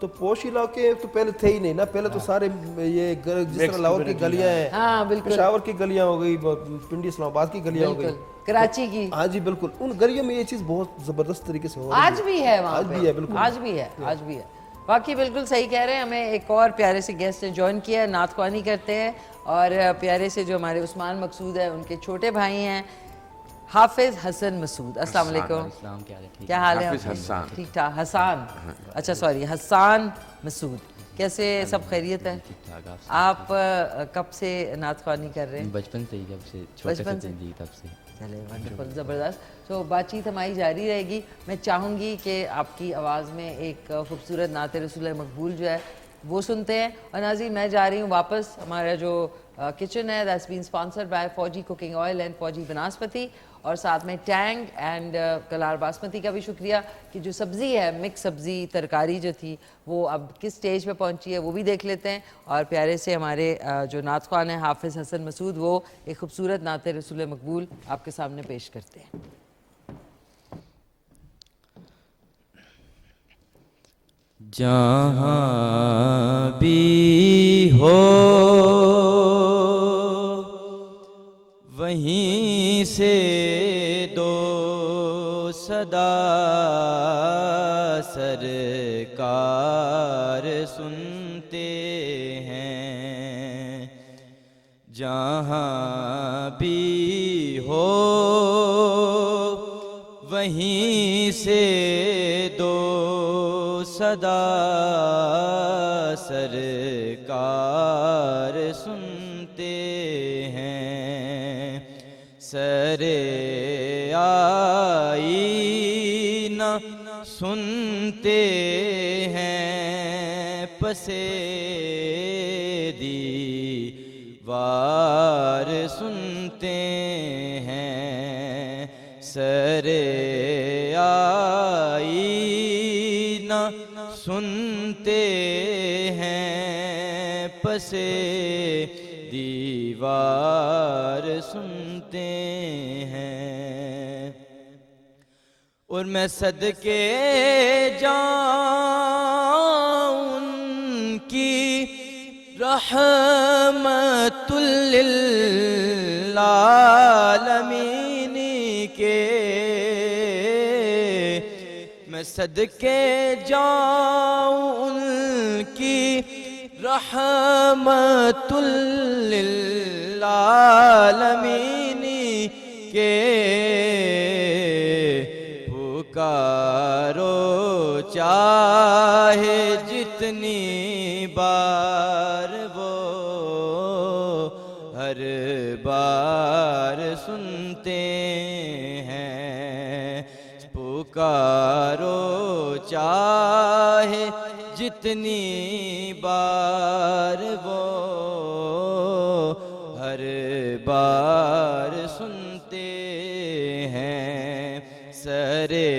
تو پوش علاقے تو پہلے تھے ہی نہیں نا, پہلے تو سارے یہ جس طرح لاہور کی گلیاں ہیں, ہاں بالکل, پشاور کی گلیاں ہو گئی, پنڈی اسلام آباد کی گلیاں ہو گئی, کراچی کی, ہاں جی بالکل, ان گلیوں میں یہ چیز بہت زبردست طریقے سے ہو رہی ہے. آج بھی ہے وہاں آج بھی ہے, بالکل آج بھی ہے, آج بھی ہے. باقی بالکل صحیح کہہ رہے ہیں. ہمیں ایک اور پیارے سے گیسٹ نے جوائن کیا ہے, نعت خوانی کرتے ہیں, اور پیارے سے جو ہمارے عثمان مقصود ہے ان کے چھوٹے بھائی ہیں حافظ حسن مسعود. السلام علیکم. کیا حال ہے؟ ٹھیک ٹھاک. حسان, اچھا سوری, حسان مسعود, کیسے سب خیریت ہے؟ آپ کب سے نعت خوانی کر رہے ہیں؟ بچپن سے ہی, جب سے چھوٹے سے جی تب سے. چلے ونڈرفل, زبردست. تو بات چیت ہماری جاری رہے گی. میں چاہوں گی کہ آپ کی آواز میں ایک خوبصورت نعت رسول مقبول جو ہے وہ سنتے ہیں. اور ناظرین میں جا رہی ہوں واپس. ہمارا جو کچن ہے دیٹس بین اسپانسرڈ بائی فوجی کوکنگ آئل اینڈ فوجی بناسپتی, اور ساتھ میں ٹینگ اینڈ کلار باسمتی کا بھی شکریہ کہ جو سبزی ہے, مکس سبزی ترکاری جو تھی وہ اب کس سٹیج پہ پہنچی ہے وہ بھی دیکھ لیتے ہیں. اور پیارے سے ہمارے جو نعت خوان ہیں حافظ حسن مسعود, وہ ایک خوبصورت نعت رسول مقبول آپ کے سامنے پیش کرتے ہیں. جہاں بھی ہو وہیں سے دو صدا سرکار سنتے ہیں. جہاں بھی ہو وہیں سے دو صدا سرکار سنتے ہیں. سرے آئینہ سنتے ہیں, پسے دیوار سنتے ہیں. سرے آئینہ سنتے ہیں, پسے دیوار سنتے ہیں. اور میں صدقے جاؤں ان کی رحمت للعالمین کے, میں صدقے جاؤں ان کی رحمت للعالمین کے. پکارو چاہے جتنی بار, وہ ہر بار سنتے ہیں. پکارو چاہے جتنی بار, وہ ہر بار سنتے ہیں. سرے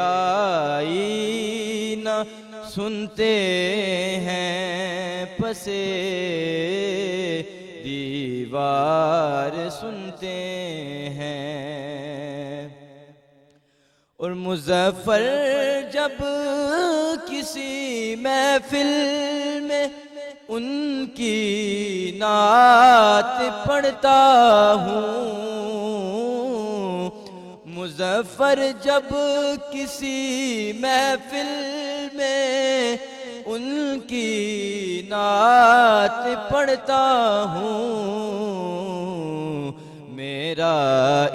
آئینہ سنتے ہیں, پسے دیوار سنتے ہیں. اور مظفر جب کسی محفل میں ان کی نعت پڑھتا ہوں, مظفر جب کسی محفل میں ان کی نعت پڑھتا ہوں, میرا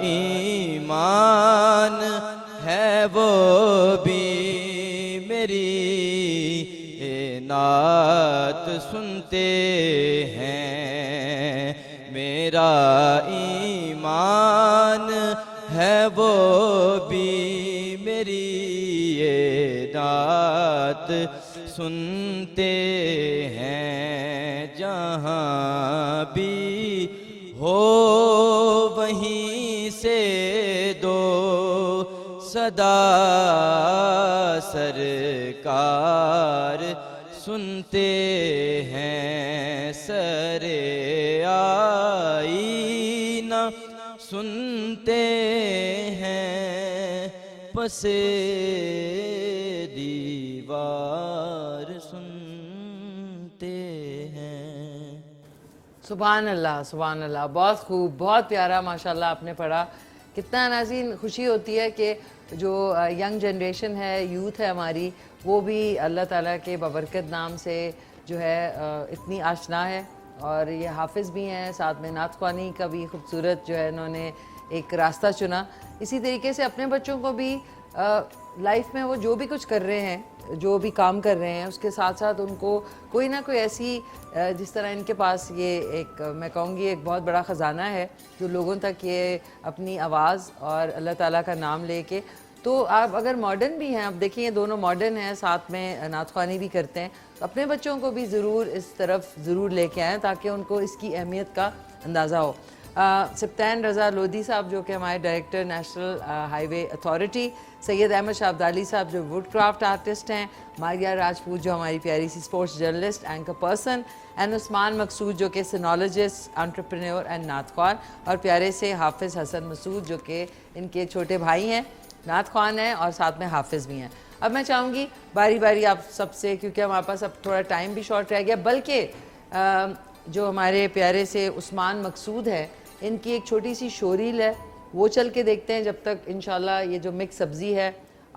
ایمان ہے وہ بھی میری نعت سنتے ہیں. میرا ایمان ہے وہ بھی میری نعت سنتے ہیں. جہاں بھی ہو وہیں سے دو صدا سرکار سنتے ہیں. سرے آئینہ سنتے ہیں, پسے دیوار سبحان اللہ, بہت خوب, بہت پیارا ماشاءاللہ آپ نے پڑھا. کتنا ناظرین خوشی ہوتی ہے کہ جو ینگ جنریشن ہے, یوتھ ہے ہماری, وہ بھی اللہ تعالیٰ کے بابرکت نام سے جو ہے اتنی آشنا ہے, اور یہ حافظ بھی ہیں, ساتھ میں نعت خوانی کا بھی خوبصورت جو ہے انہوں نے ایک راستہ چنا. اسی طریقے سے اپنے بچوں کو بھی لائف میں وہ جو بھی کچھ کر رہے ہیں, جو بھی کام کر رہے ہیں, اس کے ساتھ ساتھ ان کو کوئی نہ کوئی ایسی, جس طرح ان کے پاس یہ ایک میں کہوں گی ایک بہت بڑا خزانہ ہے جو لوگوں تک یہ اپنی آواز اور اللہ تعالیٰ کا نام لے کے. تو آپ اگر ماڈرن بھی ہیں, آپ دیکھیں یہ دونوں ماڈرن ہیں, ساتھ میں نعت خوانی بھی کرتے ہیں, تو اپنے بچوں کو بھی ضرور اس طرف ضرور لے کے آئیں تاکہ ان کو اس کی اہمیت کا اندازہ ہو. سبطین رضا لودھی صاحب جو کہ ہمارے ڈائریکٹر نیشنل ہائی وے اتھارٹی, سید احمد شاہ عبدالی صاحب جو ووڈ کرافٹ آرٹسٹ ہیں, ماریہ راجپوت جو ہماری پیاری سی sports journalist, anchor person, and Usman Maqsood جو کہ سینالوجسٹ, انٹرپرینور اینڈ نعت خوان, اور پیارے سے حافظ حسن مسعود جو کہ ان کے چھوٹے بھائی ہیں, نعت خوان ہیں اور ساتھ میں حافظ بھی ہیں. اب میں چاہوں گی باری باری آپ سب سے, کیونکہ ہمارے پاس اب تھوڑا ٹائم بھی شارٹ رہ گیا, بلکہ جو ہمارے پیارے سے عثمان مقصود ہے, ان کی ایک چھوٹی سی شوریل ہے, وہ چل کے دیکھتے ہیں. جب تک انشاءاللہ یہ جو مکس سبزی ہے,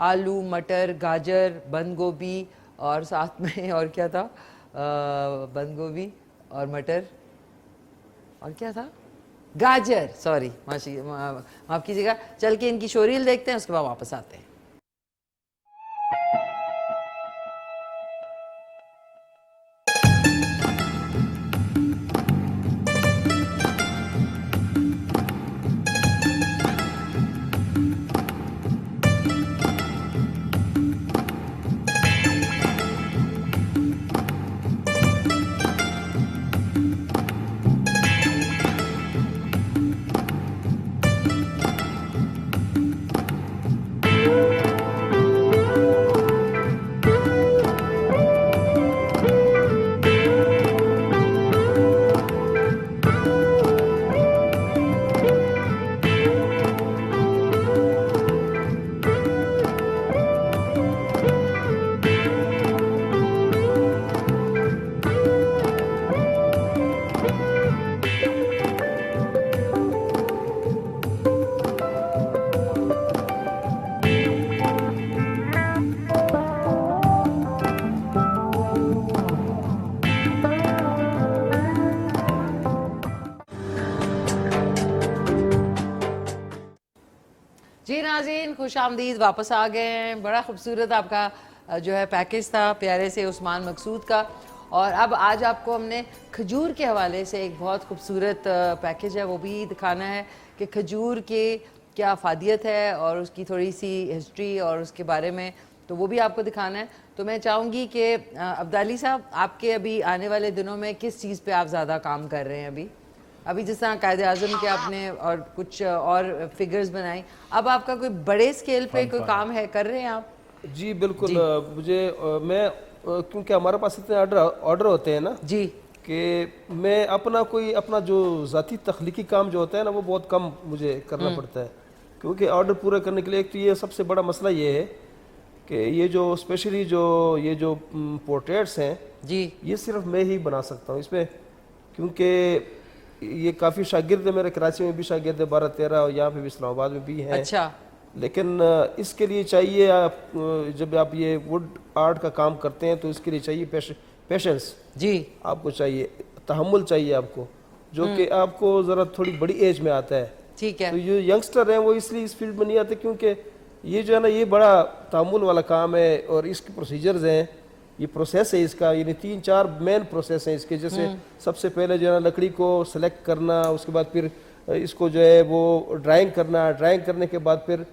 آلو, مٹر, گاجر, بند گوبھی, اور ساتھ میں اور کیا تھا, بند گوبھی اور مٹر, اور کیا تھا, گاجر, سوری معاف کیجیے گا. چل کے ان کی شوریل دیکھتے ہیں, اس کے بعد واپس آتے ہیں. جی ناظرین, خوش آمدید, واپس آ گئے ہیں. بڑا خوبصورت آپ کا جو ہے پیکج تھا پیارے سے عثمان مقصود کا. اور اب آج آپ کو ہم نے کھجور کے حوالے سے ایک بہت خوبصورت پیکج ہے وہ بھی دکھانا ہے کہ کھجور کے کیا افادیت ہے اور اس کی تھوڑی سی ہسٹری اور اس کے بارے میں, تو وہ بھی آپ کو دکھانا ہے. تو میں چاہوں گی کہ عبدالی صاحب, آپ کے ابھی آنے والے دنوں میں کس چیز پہ آپ زیادہ کام کر رہے ہیں ابھی جس طرح قائد اعظم کے آپ نے اور کچھ اور فگرز بنائی, اب آپ کا کوئی بڑے اسکیل پہ کوئی کام ہے, کر رہے ہیں آپ؟ جی بالکل, مجھے میں کیونکہ ہمارے پاس اتنے آرڈر ہوتے ہیں نا جی, کہ میں اپنا جو ذاتی تخلیقی کام جو ہوتا ہے نا وہ بہت کم مجھے کرنا پڑتا ہے, کیونکہ آرڈر پورا کرنے کے لیے ایک تو یہ سب سے بڑا مسئلہ یہ ہے کہ یہ جو اسپیشلی یہ جو پورٹریٹس ہیں جی, یہ صرف میں ہی بنا سکتا ہوں اس میں, کیونکہ یہ کافی شاگرد ہے میرے, کراچی میں بھی شاگرد ہے 12-13, اور یہاں پہ بھی اسلام آباد میں بھی ہیں. اچھا, لیکن اس کے لیے چاہیے جب آپ یہ ووڈ آرٹ کا کام کرتے ہیں تو اس کے لیے چاہیے پیشنس, جی آپ کو چاہیے تحمل چاہیے آپ کو, جو کہ آپ کو ذرا تھوڑی بڑی ایج میں آتا ہے. ٹھیک ہے, تو جو ینگسٹر ہیں وہ اس لیے اس فیلڈ میں نہیں آتے کیونکہ یہ جو ہے نا یہ بڑا تحمل والا کام ہے, اور اس کے پروسیجرز ہیں, یہ پروسیس ہے اس کا, یعنی 3-4 مین پروسیس ہیں اس کے. جیسے سب سے پہلے جو ہے نا لکڑی کو سلیکٹ کرنا, اس کے بعد پھر اس کو جو ہے وہ ڈرائنگ کرنا, ڈرائنگ کرنے کے بعد پھر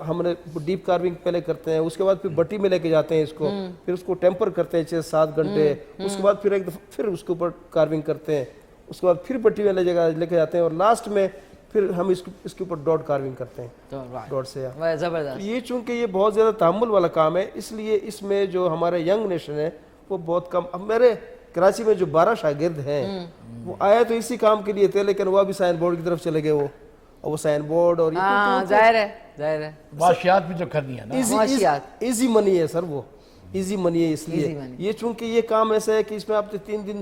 ہم نے ڈیپ کارونگ پہلے کرتے ہیں, اس کے بعد پھر بٹی میں لے کے جاتے ہیں اس کو, پھر اس کو ٹیمپر کرتے ہیں 6-7 گھنٹے, اس کے بعد پھر ایک دفعہ پھر اس کے اوپر کارونگ کرتے ہیں, اس کے بعد پھر بٹی میں لے کے جاتے ہیں, اور لاسٹ میں پھر ہم اس کے اوپر ڈاٹ کارونگ کرتے ہیں ڈاٹ سے. زبردست. یہ چونکہ یہ بہت زیادہ تحمل والا کام ہے, اس لیے اس میں جو ہمارے ینگ نیشن ہے وہ بہت کم. اب میرے کراچی میں جو 12 شاگرد ہیں وہ آئے تو اسی کام کے لیے تھے, لیکن وہ ابھی سائن بورڈ کی طرف چلے گئے, وہ سائن بورڈ اور ظاہر ہے معاشیات بھی تو کرنی ہے نا, ایزی منی ہے سر, وہ ایزی منی ہے. اس لیے یہ چونکہ یہ کام ایسا ہے کہ اس میں آپ 3 دن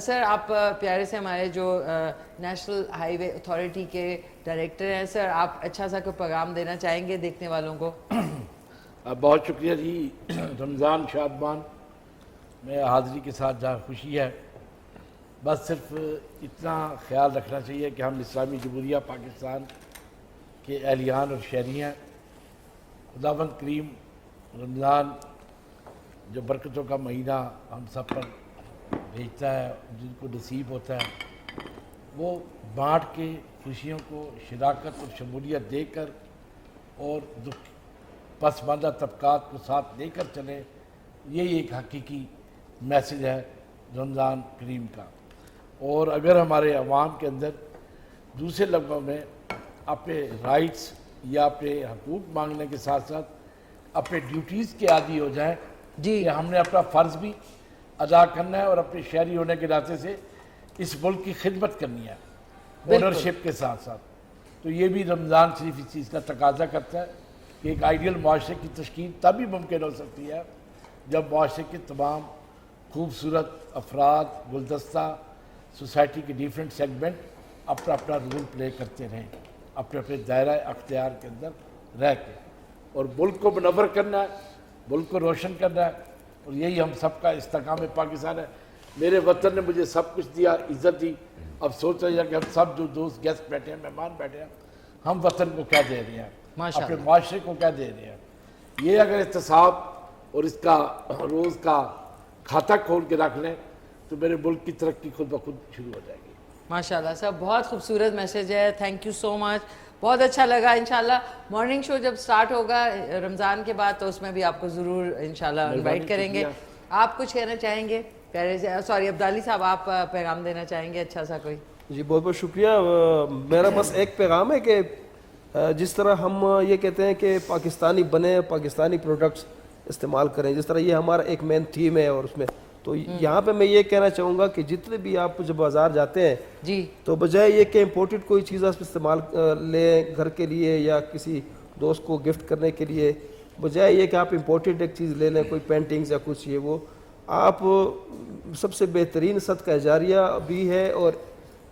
سر آپ پیارے سے ہمارے جو نیشنل ہائی وے اتھارٹی کے ڈائریکٹر ہیں سر، آپ اچھا سا کوئی پیغام دینا چاہیں گے دیکھنے والوں کو؟ بہت شکریہ جی، رمضان شادمان میں حاضری کے ساتھ جہاں خوشی ہے، بس صرف اتنا خیال رکھنا چاہیے کہ ہم اسلامی جمہوریہ پاکستان کے اہلیان اور شہری ہیں۔ خداوند کریم رمضان جو برکتوں کا مہینہ ہم سب پر بھیجتا ہے، جن کو نصیب ہوتا ہے، وہ بانٹ کے خوشیوں کو شراکت اور شمولیت دے کر اور پسماندہ طبقات کو ساتھ لے کر چلے، یہی ایک حقیقی میسج ہے رمضان کریم کا۔ اور اگر ہمارے عوام کے اندر دوسرے لفظوں میں اپنے رائٹس یا اپنے حقوق مانگنے کے ساتھ ساتھ اپنے ڈیوٹیز کے عادی ہو جائیں جی کہ ہم نے اپنا فرض بھی ادا کرنا ہے اور اپنے شہری ہونے کے ناطے سے اس ملک کی خدمت کرنی ہے اونرشپ کے ساتھ ساتھ، تو یہ بھی رمضان شریف اس چیز کا تقاضا کرتا ہے کہ ایک آئیڈیل معاشرے کی تشکیل تبھی ممکن ہو سکتی ہے جب معاشرے کے تمام خوبصورت افراد، گلدستہ سوسائٹی کے ڈیفرنٹ سیگمنٹ اپنا اپنا رول پلے کرتے رہیں، اپنے اپنے دائرہ اختیار کے اندر رہ کے، اور ملک کو منور کرنا ہے، ملک کو روشن کرنا ہے، اور یہی ہم سب کا استحکام پاکستان ہے۔ میرے وطن نے مجھے سب کچھ دیا، عزت دی، اب سوچ رہے ہیں کہ ہم سب جو دوست گیسٹ بیٹھے ہیں، مہمان بیٹھے ہیں، ہم وطن کو کیا دے رہے ہیں، اپنے معاشرے کو کیا دے رہے ہیں۔ یہ اگر احتساب اور اس کا روز کا کھاتہ کھول کے رکھ لیں تو میرے ملک کی ترقی خود بخود شروع ہو جائے گی۔ ماشاءاللہ سر، بہت خوبصورت میسیج ہے، تھینک یو سو مچ، بہت اچھا لگا۔ انشاءاللہ مارننگ شو جب سٹارٹ ہوگا رمضان کے بعد تو اس میں بھی آپ کو ضرور انشاءاللہ انوائٹ کریں گے۔ آپ کچھ کہنا چاہیں گے پیارے سے؟ سوری عبدالی صاحب، آپ پیغام دینا چاہیں گے اچھا سا کوئی؟ جی بہت بہت شکریہ۔ میرا بس ایک پیغام ہے کہ جس طرح ہم یہ کہتے ہیں کہ پاکستانی بنے، پاکستانی پروڈکٹس استعمال کریں، جس طرح یہ ہمارا ایک مین تھیم ہے، اور اس میں تو یہاں پہ میں یہ کہنا چاہوں گا کہ جتنے بھی آپ جب بازار جاتے ہیں جی تو بجائے یہ کہ امپورٹڈ کوئی چیز آپ استعمال لیں گھر کے لیے یا کسی دوست کو گفٹ کرنے کے لیے، بجائے یہ کہ آپ امپورٹڈ ایک چیز لے لیں، کوئی پینٹنگز یا کچھ یہ وہ، آپ سب سے بہترین صدقہ جاریہ بھی ہے۔ اور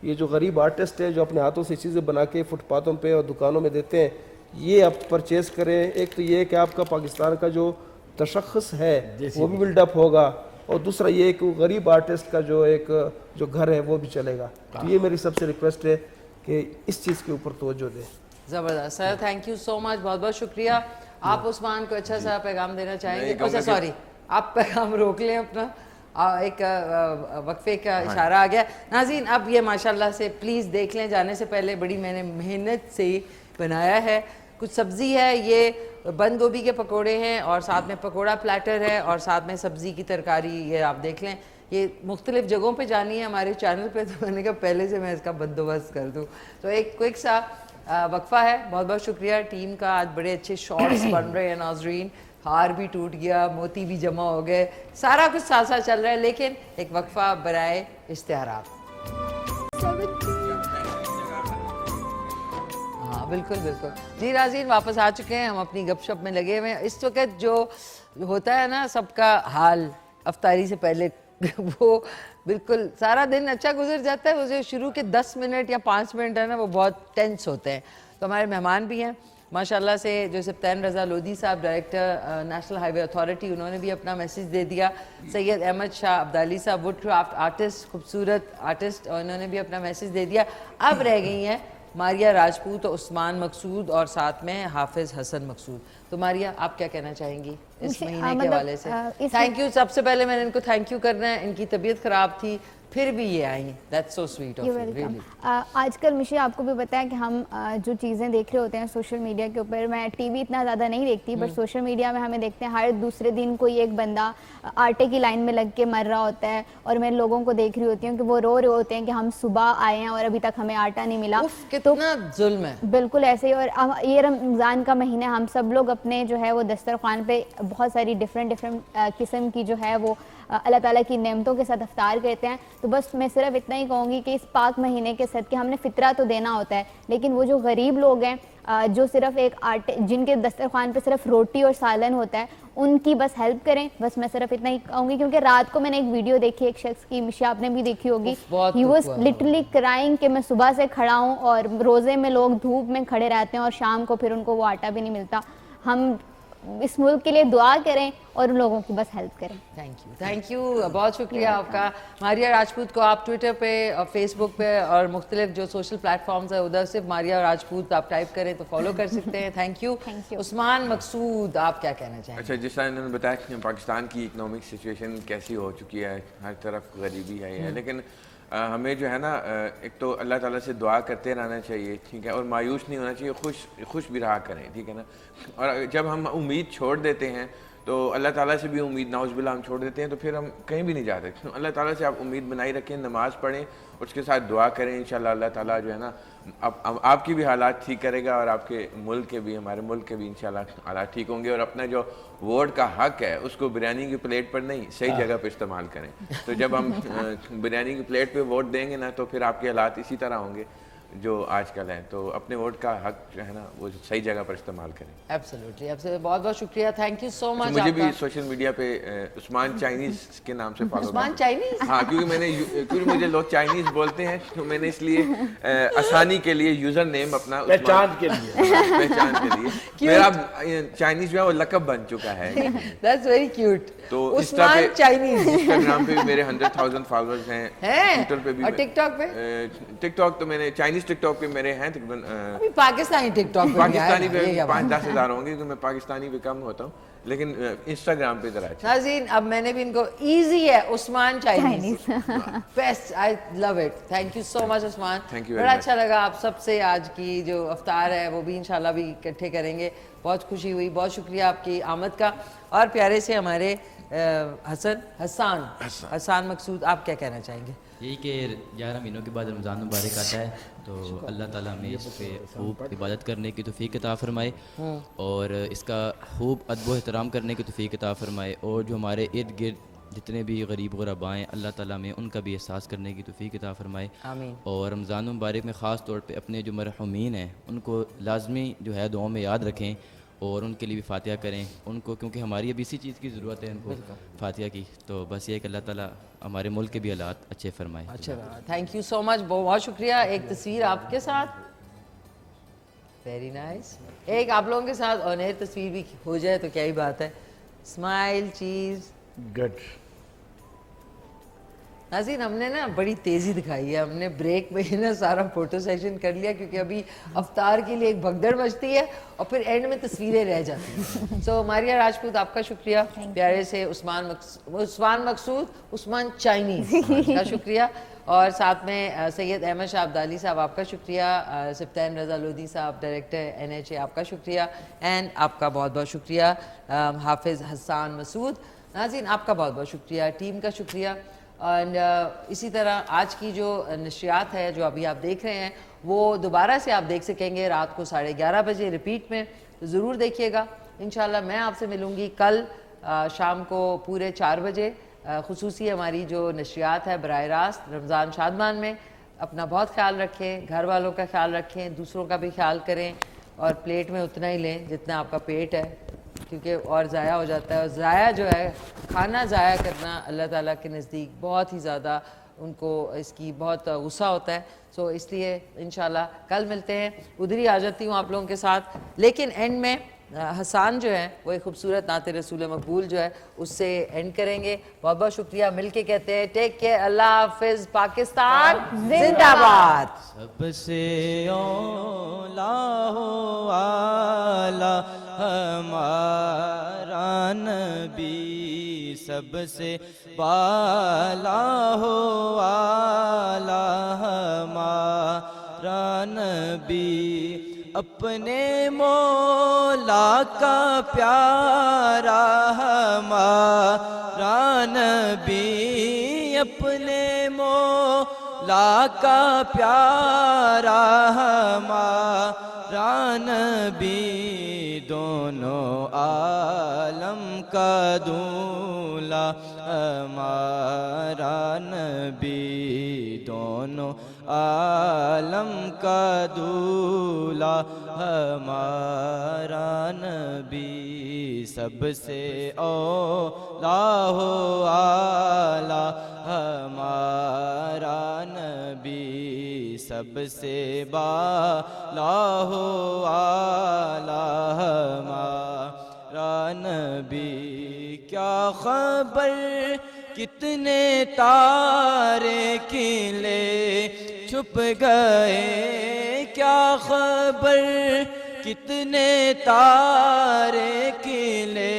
یہ جو غریب آرٹسٹ ہے جو اپنے ہاتھوں سے چیزیں بنا کے فٹ پاتھوں پہ اور دکانوں میں دیتے ہیں، یہ آپ پرچیز کریں۔ ایک تو یہ کہ آپ کا پاکستان کا جو تشخص ہے وہ بھی بلڈ اپ ہوگا، اور دوسرا یہ کہ غریب آرٹسٹ کا جو ایک جو گھر ہے وہ بھی چلے گا۔ تو یہ میری سب سے ریکویسٹ ہے کہ اس چیز کے اوپر توجہ دیں۔ زبردست سر، تھینک یو سو مچ، بہت بہت شکریہ۔ آپ عثمان کو اچھا سا پیغام دینا چاہیں گے؟ اچھا سوری، آپ پیغام روک لیں اپنا، ایک وقفے کا اشارہ آ گیا۔ ناظرین اب یہ ماشاءاللہ سے پلیز دیکھ لیں، جانے سے پہلے بڑی میں نے محنت سے بنایا ہے، کچھ سبزی ہے، یہ بند گوبھی کے پکوڑے ہیں، اور ساتھ میں پکوڑا پلیٹر ہے، اور ساتھ میں سبزی کی ترکاری، یہ آپ دیکھ لیں۔ یہ مختلف جگہوں پہ جانی ہے ہمارے چینل پہ، تو میں نے کہا پہلے سے میں اس کا بندوبست کر دوں۔ تو ایک کوئک سا وقفہ ہے۔ بہت بہت شکریہ ٹیم کا، آج بڑے اچھے شارٹس بن رہے ہیں ناظرین، ہار بھی ٹوٹ گیا، موتی بھی جمع ہو گئے، سارا کچھ ساتھ ساتھ چل رہا ہے، لیکن ایک وقفہ برائے اشتہارات۔ ہاں بالکل بالکل جی ناظرین، واپس آ چکے ہیں، ہم اپنی گپ شپ میں لگے ہوئے ہیں۔ اس وقت جو ہوتا ہے نا سب کا حال افطاری سے پہلے، وہ بالکل سارا دن اچھا گزر جاتا ہے، وہ جو شروع کے 10 منٹ یا 5 منٹ ہے نا وہ بہت ٹینس ہوتے ہیں۔ تو ہمارے مہمان بھی ہیں ماشاءاللہ سے، جو سبطین رضا لودھی صاحب ڈائریکٹر نیشنل ہائی وے اتھارٹی، انہوں نے بھی اپنا میسیج دے دیا۔ سید احمد شاہ عبدالی صاحب ووڈ کرافٹ آرٹسٹ، خوبصورت آرٹسٹ، اور انہوں نے بھی اپنا میسیج دے دیا۔ اب رہ گئی ہیں ماریا راجپوت، عثمان مقصود، اور ساتھ میں حافظ حسن مقصود۔ تو ماریا آپ کیا کہنا چاہیں گی اس مہینے کے حوالے سے؟ تھینک یو، سب سے پہلے میں نے ان کو تھینک یو کرنا ہے، ان کی طبیعت خراب تھی پھر بھی یہ آئیں، that's so sweet of you really. آج کل مجھے آپ کو بھی پتا ہے کہ ہم جو چیزیں دیکھ رہے ہوتے ہیں سوشل میڈیا کے اوپر، میں ٹی وی اتنا زیادہ نہیں دیکھتی، بٹ سوشل میڈیا میں ہمیں دیکھتے ہیں ہر دوسرے دن کوئی ایک بندہ آٹے کی لائن میں لگ کے مر رہا ہوتا ہے، اور میں لوگوں کو دیکھ رہی ہوتی ہوں کہ وہ رو رہے ہوتے ہیں کہ ہم صبح آئے ہیں اور ابھی تک ہمیں آٹا نہیں ملا۔ کتنا ظلم ہے، بالکل ایسے ہی۔ اور یہ رمضان کا مہینہ ہم سب لوگ اپنے جو ہے وہ دسترخوان پہ بہت ساری ڈفرینٹ قسم کی جو ہے وہ اللہ تعالیٰ کی نعمتوں کے ساتھ افطار کرتے ہیں. تو بس میں صرف اتنا ہی کہوں گی کہ اس پاک مہینے کے صدقے ہم نے فطرہ تو دینا ہوتا ہے, لیکن وہ جو غریب لوگ ہیں جو صرف ایک جن کے دسترخوان پہ صرف روٹی اور سالن ہوتا ہے, ان کی بس ہیلپ کریں. بس میں صرف اتنا ہی کہوں گی, کیونکہ رات کو میں نے ایک ویڈیو دیکھی ایک شخص کی, مشا آپ نے بھی دیکھی ہوگی, ہی واز لٹرلی کرائنگ کہ میں صبح سے کھڑا ہوں, اور روزے میں لوگ دھوپ میں کھڑے رہتے ہیں اور شام کو پھر ان کو وہ آٹا بھی نہیں ملتا. ہم اس ملک کے لیے دعا کریں اور ان لوگوں کی بس ہیلپ کریں. تھینک یو, بہت شکریہ آپ کا. ماریہ راجپوت کو آپ ٹویٹر پہ اور فیس بک پہ اور مختلف جو سوشل پلیٹ فارمز ہیں ادھر صرف ماریہ راجپوت آپ ٹائپ کریں تو فالو کر سکتے ہیں. Thank you. عثمان مقصود, آپ کیا کہنا چاہیں گے؟ اچھا, جس طرح انہوں نے بتایا کہ پاکستان کی اکنامک سچویشن کیسی ہو چکی ہے, ہر طرف غریبی ہے, لیکن ہمیں جو ہے نا ایک تو اللہ تعالیٰ سے دعا کرتے رہنا چاہیے, ٹھیک ہے, اور مایوس نہیں ہونا چاہیے, خوش بھی رہا کریں, ٹھیک ہے نا. اور جب ہم امید چھوڑ دیتے ہیں تو اللہ تعالیٰ سے بھی امید نعوذ باللہ ہم چھوڑ دیتے ہیں تو پھر ہم کہیں بھی نہیں جاتے. اللہ تعالیٰ سے آپ امید بنائی رکھیں, نماز پڑھیں, اس کے ساتھ دعا کریں. انشاءاللہ اللہ تعالیٰ جو ہے نا آپ کی بھی حالات ٹھیک کرے گا, اور آپ کے ملک کے بھی, ہمارے ملک کے بھی انشاءاللہ حالات ٹھیک ہوں گے. اور اپنا جو ووٹ کا حق ہے اس کو بریانی کی پلیٹ پر نہیں, صحیح جگہ پہ استعمال کریں. تو جب ہم بریانی کی پلیٹ پہ ووٹ دیں گے نا تو پھر آپ کے حالات اسی طرح ہوں گے جو آج کل ہیں. تو اپنے ووٹ کا حق جو ہے نا وہ صحیح جگہ پر استعمال کریں. ایبسلیوٹلی, آپ سے بہت بہت شکریہ. تھینک یو سو مچ. مجھے بھی سوشل میڈیا پہ عثمان چائنیز کے نام سے فالو. عثمان چائنیز؟ ہاں, کیونکہ مجھے لوگ چائنیز بولتے ہیں تو میں نے اس لیے آسانی کے لیے یوزر نیم اپنا پہچان کے لیے میرا چائنیز جو ہے وہ لقب بن چکا ہے. That's very cute. تو عثمان چائنیز. انسٹاگرام پہ بھی میرے 100,000 فالوورز ہیں, ٹویٹر پہ بھی, اور ٹک ٹاک پہ, ٹک ٹاک تو میں نے چائنیز ٹک ٹاک پہ میرے ہیں تقریباً, پاکستانی ٹک ٹاک پاکستانی پہ 5-10 ہزار ہوں گے کیونکہ میں پاکستانی پہ کم ہوتا ہوں, لیکن انسٹاگرام پہ ذرا اچھا. ناظرین, اب میں نے بھی ان کو ایزی ہے Usman Chinese, best, I love it. Thank you so much Usman, بڑا اچھا لگا آپ سب سے. آج کی جو افطار ہے وہ بھی انشاءاللہ بھی اکٹھے کریں گے. بہت خوشی ہوئی, بہت شکریہ آپ کی آمد کا. اور پیارے سے ہمارے حسان مقصود, آپ کیا کہنا چاہیں گے؟ یہی کہ 11 مہینوں کے بعد رمضان مبارک آتا ہے تو اللہ تعالیٰ ہمیں اس پہ خوب عبادت کرنے کی توفیق عطا فرمائے, اور اس کا خوب ادب و احترام کرنے کی توفیق عطا فرمائے, اور جو ہمارے ارد گرد جتنے بھی غریب غرباء ہیں اللہ تعالیٰ میں ان کا بھی احساس کرنے کی توفیق عطا فرمائے. آمین. اور رمضان مبارک میں خاص طور پہ اپنے جو مرحومین ہیں ان کو لازمی جو ہے دعاؤں میں یاد رکھیں, اور ان کے لیے بھی فاتحہ کریں ان کو, کیونکہ ہماری اب اسی چیز کی ضرورت ہے ان کو فاتحہ کی. تو بس یہ کہ اللہ تعالیٰ ہمارے ملک کے بھی حالات اچھے فرمائے. اچھا, تھینک یو سو مچ, بہت شکریہ. ایک تصویر آپ کے ساتھ, ویری نائس. ایک آپ لوگوں کے ساتھ آن ایئر تصویر بھی ہو جائے تو کیا ہی بات ہے. اسمائل, چیز, گڈ. ناظرین, ہم نے نا بڑی تیزی دکھائی ہے, ہم نے بریک میں نا سارا فوٹو سیشن کر لیا کیونکہ ابھی افطار کے لیے ایک بھگدڑ مچتی ہے اور پھر اینڈ میں تصویریں رہ جاتی ہیں. سو ماریہ راجپوت, آپ کا شکریہ. پیارے سے عثمان مقصود, عثمان چائنیز کا شکریہ. اور ساتھ میں سید احمد شاہ عبدالی صاحب, آپ کا شکریہ. سبطین رضا لودھی صاحب, ڈائریکٹر NHA, آپ کا شکریہ. اینڈ آپ کا بہت بہت شکریہ حافظ حسان مسعود. ناظرین, آپ کا بہت بہت شکریہ, ٹیم کا شکریہ. اینڈ اسی طرح آج کی جو نشریات ہے جو ابھی آپ دیکھ رہے ہیں وہ دوبارہ سے آپ دیکھ سکیں گے رات کو 11:30 بجے ریپیٹ میں, ضرور دیکھیے گا. انشاءاللہ میں آپ سے ملوں گی کل شام کو پورے 4 بجے. خصوصی ہماری جو نشریات ہے براہ راست رمضان شادمان میں. اپنا بہت خیال رکھیں, گھر والوں کا خیال رکھیں, دوسروں کا بھی خیال کریں, اور پلیٹ میں اتنا ہی لیں جتنا آپ کا پیٹ ہے, کیونکہ اور ضائع ہو جاتا ہے. اور ضائع جو ہے, کھانا ضائع کرنا اللہ تعالیٰ کے نزدیک بہت ہی زیادہ ان کو اس کی بہت غصہ ہوتا ہے. سو اس لیے انشاءاللہ کل ملتے ہیں. ادھر ہی آ جاتی ہوں آپ لوگوں کے ساتھ, لیکن اینڈ میں حسان جو ہے وہ ایک خوبصورت نعت رسول مقبول جو ہے اس سے اینڈ کریں گے. بہت بہت شکریہ. مل کے کہتے ہیں ٹیک کیئر, اللہ حافظ, پاکستان زندہ باد. سب سے اولا ہو والا ہمارا نبی, سب سے بالا ہو والا ہمارا نبی, اپنے مولا کا پیارا ہمارا نبی, اپنے مولا کا پیارا ہمارا نبی, دونوں عالم کا دولہا ہمارا نبی، دونوں عالم کا دولہا ہمارا نبی، سب سے اولا ہو اعلیٰ ہمارا نبی، سب سے بالا ہو اعلیٰ ہمارا نبی۔ کیا خبر کتنے تارے کھلے چھپ گئے، کیا خبر کتنے تارے کھلے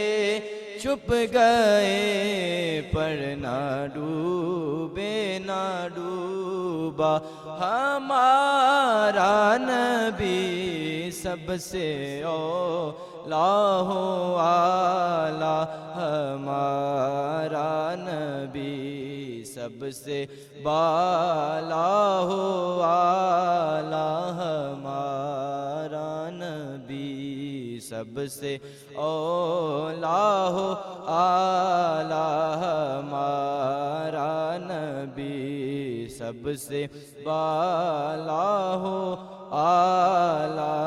چھپ گئے، پر نہ ڈوبے نہ ڈوبا ہمارا نبی، سب سے اولا ہو اعلیٰ ہمارا نبی، سب سے بالا ہو اعلیٰ ہمارا نبی، سب سے اولا ہو اعلیٰ ہمارا نبی، سب سے بالا ہو اعلیٰ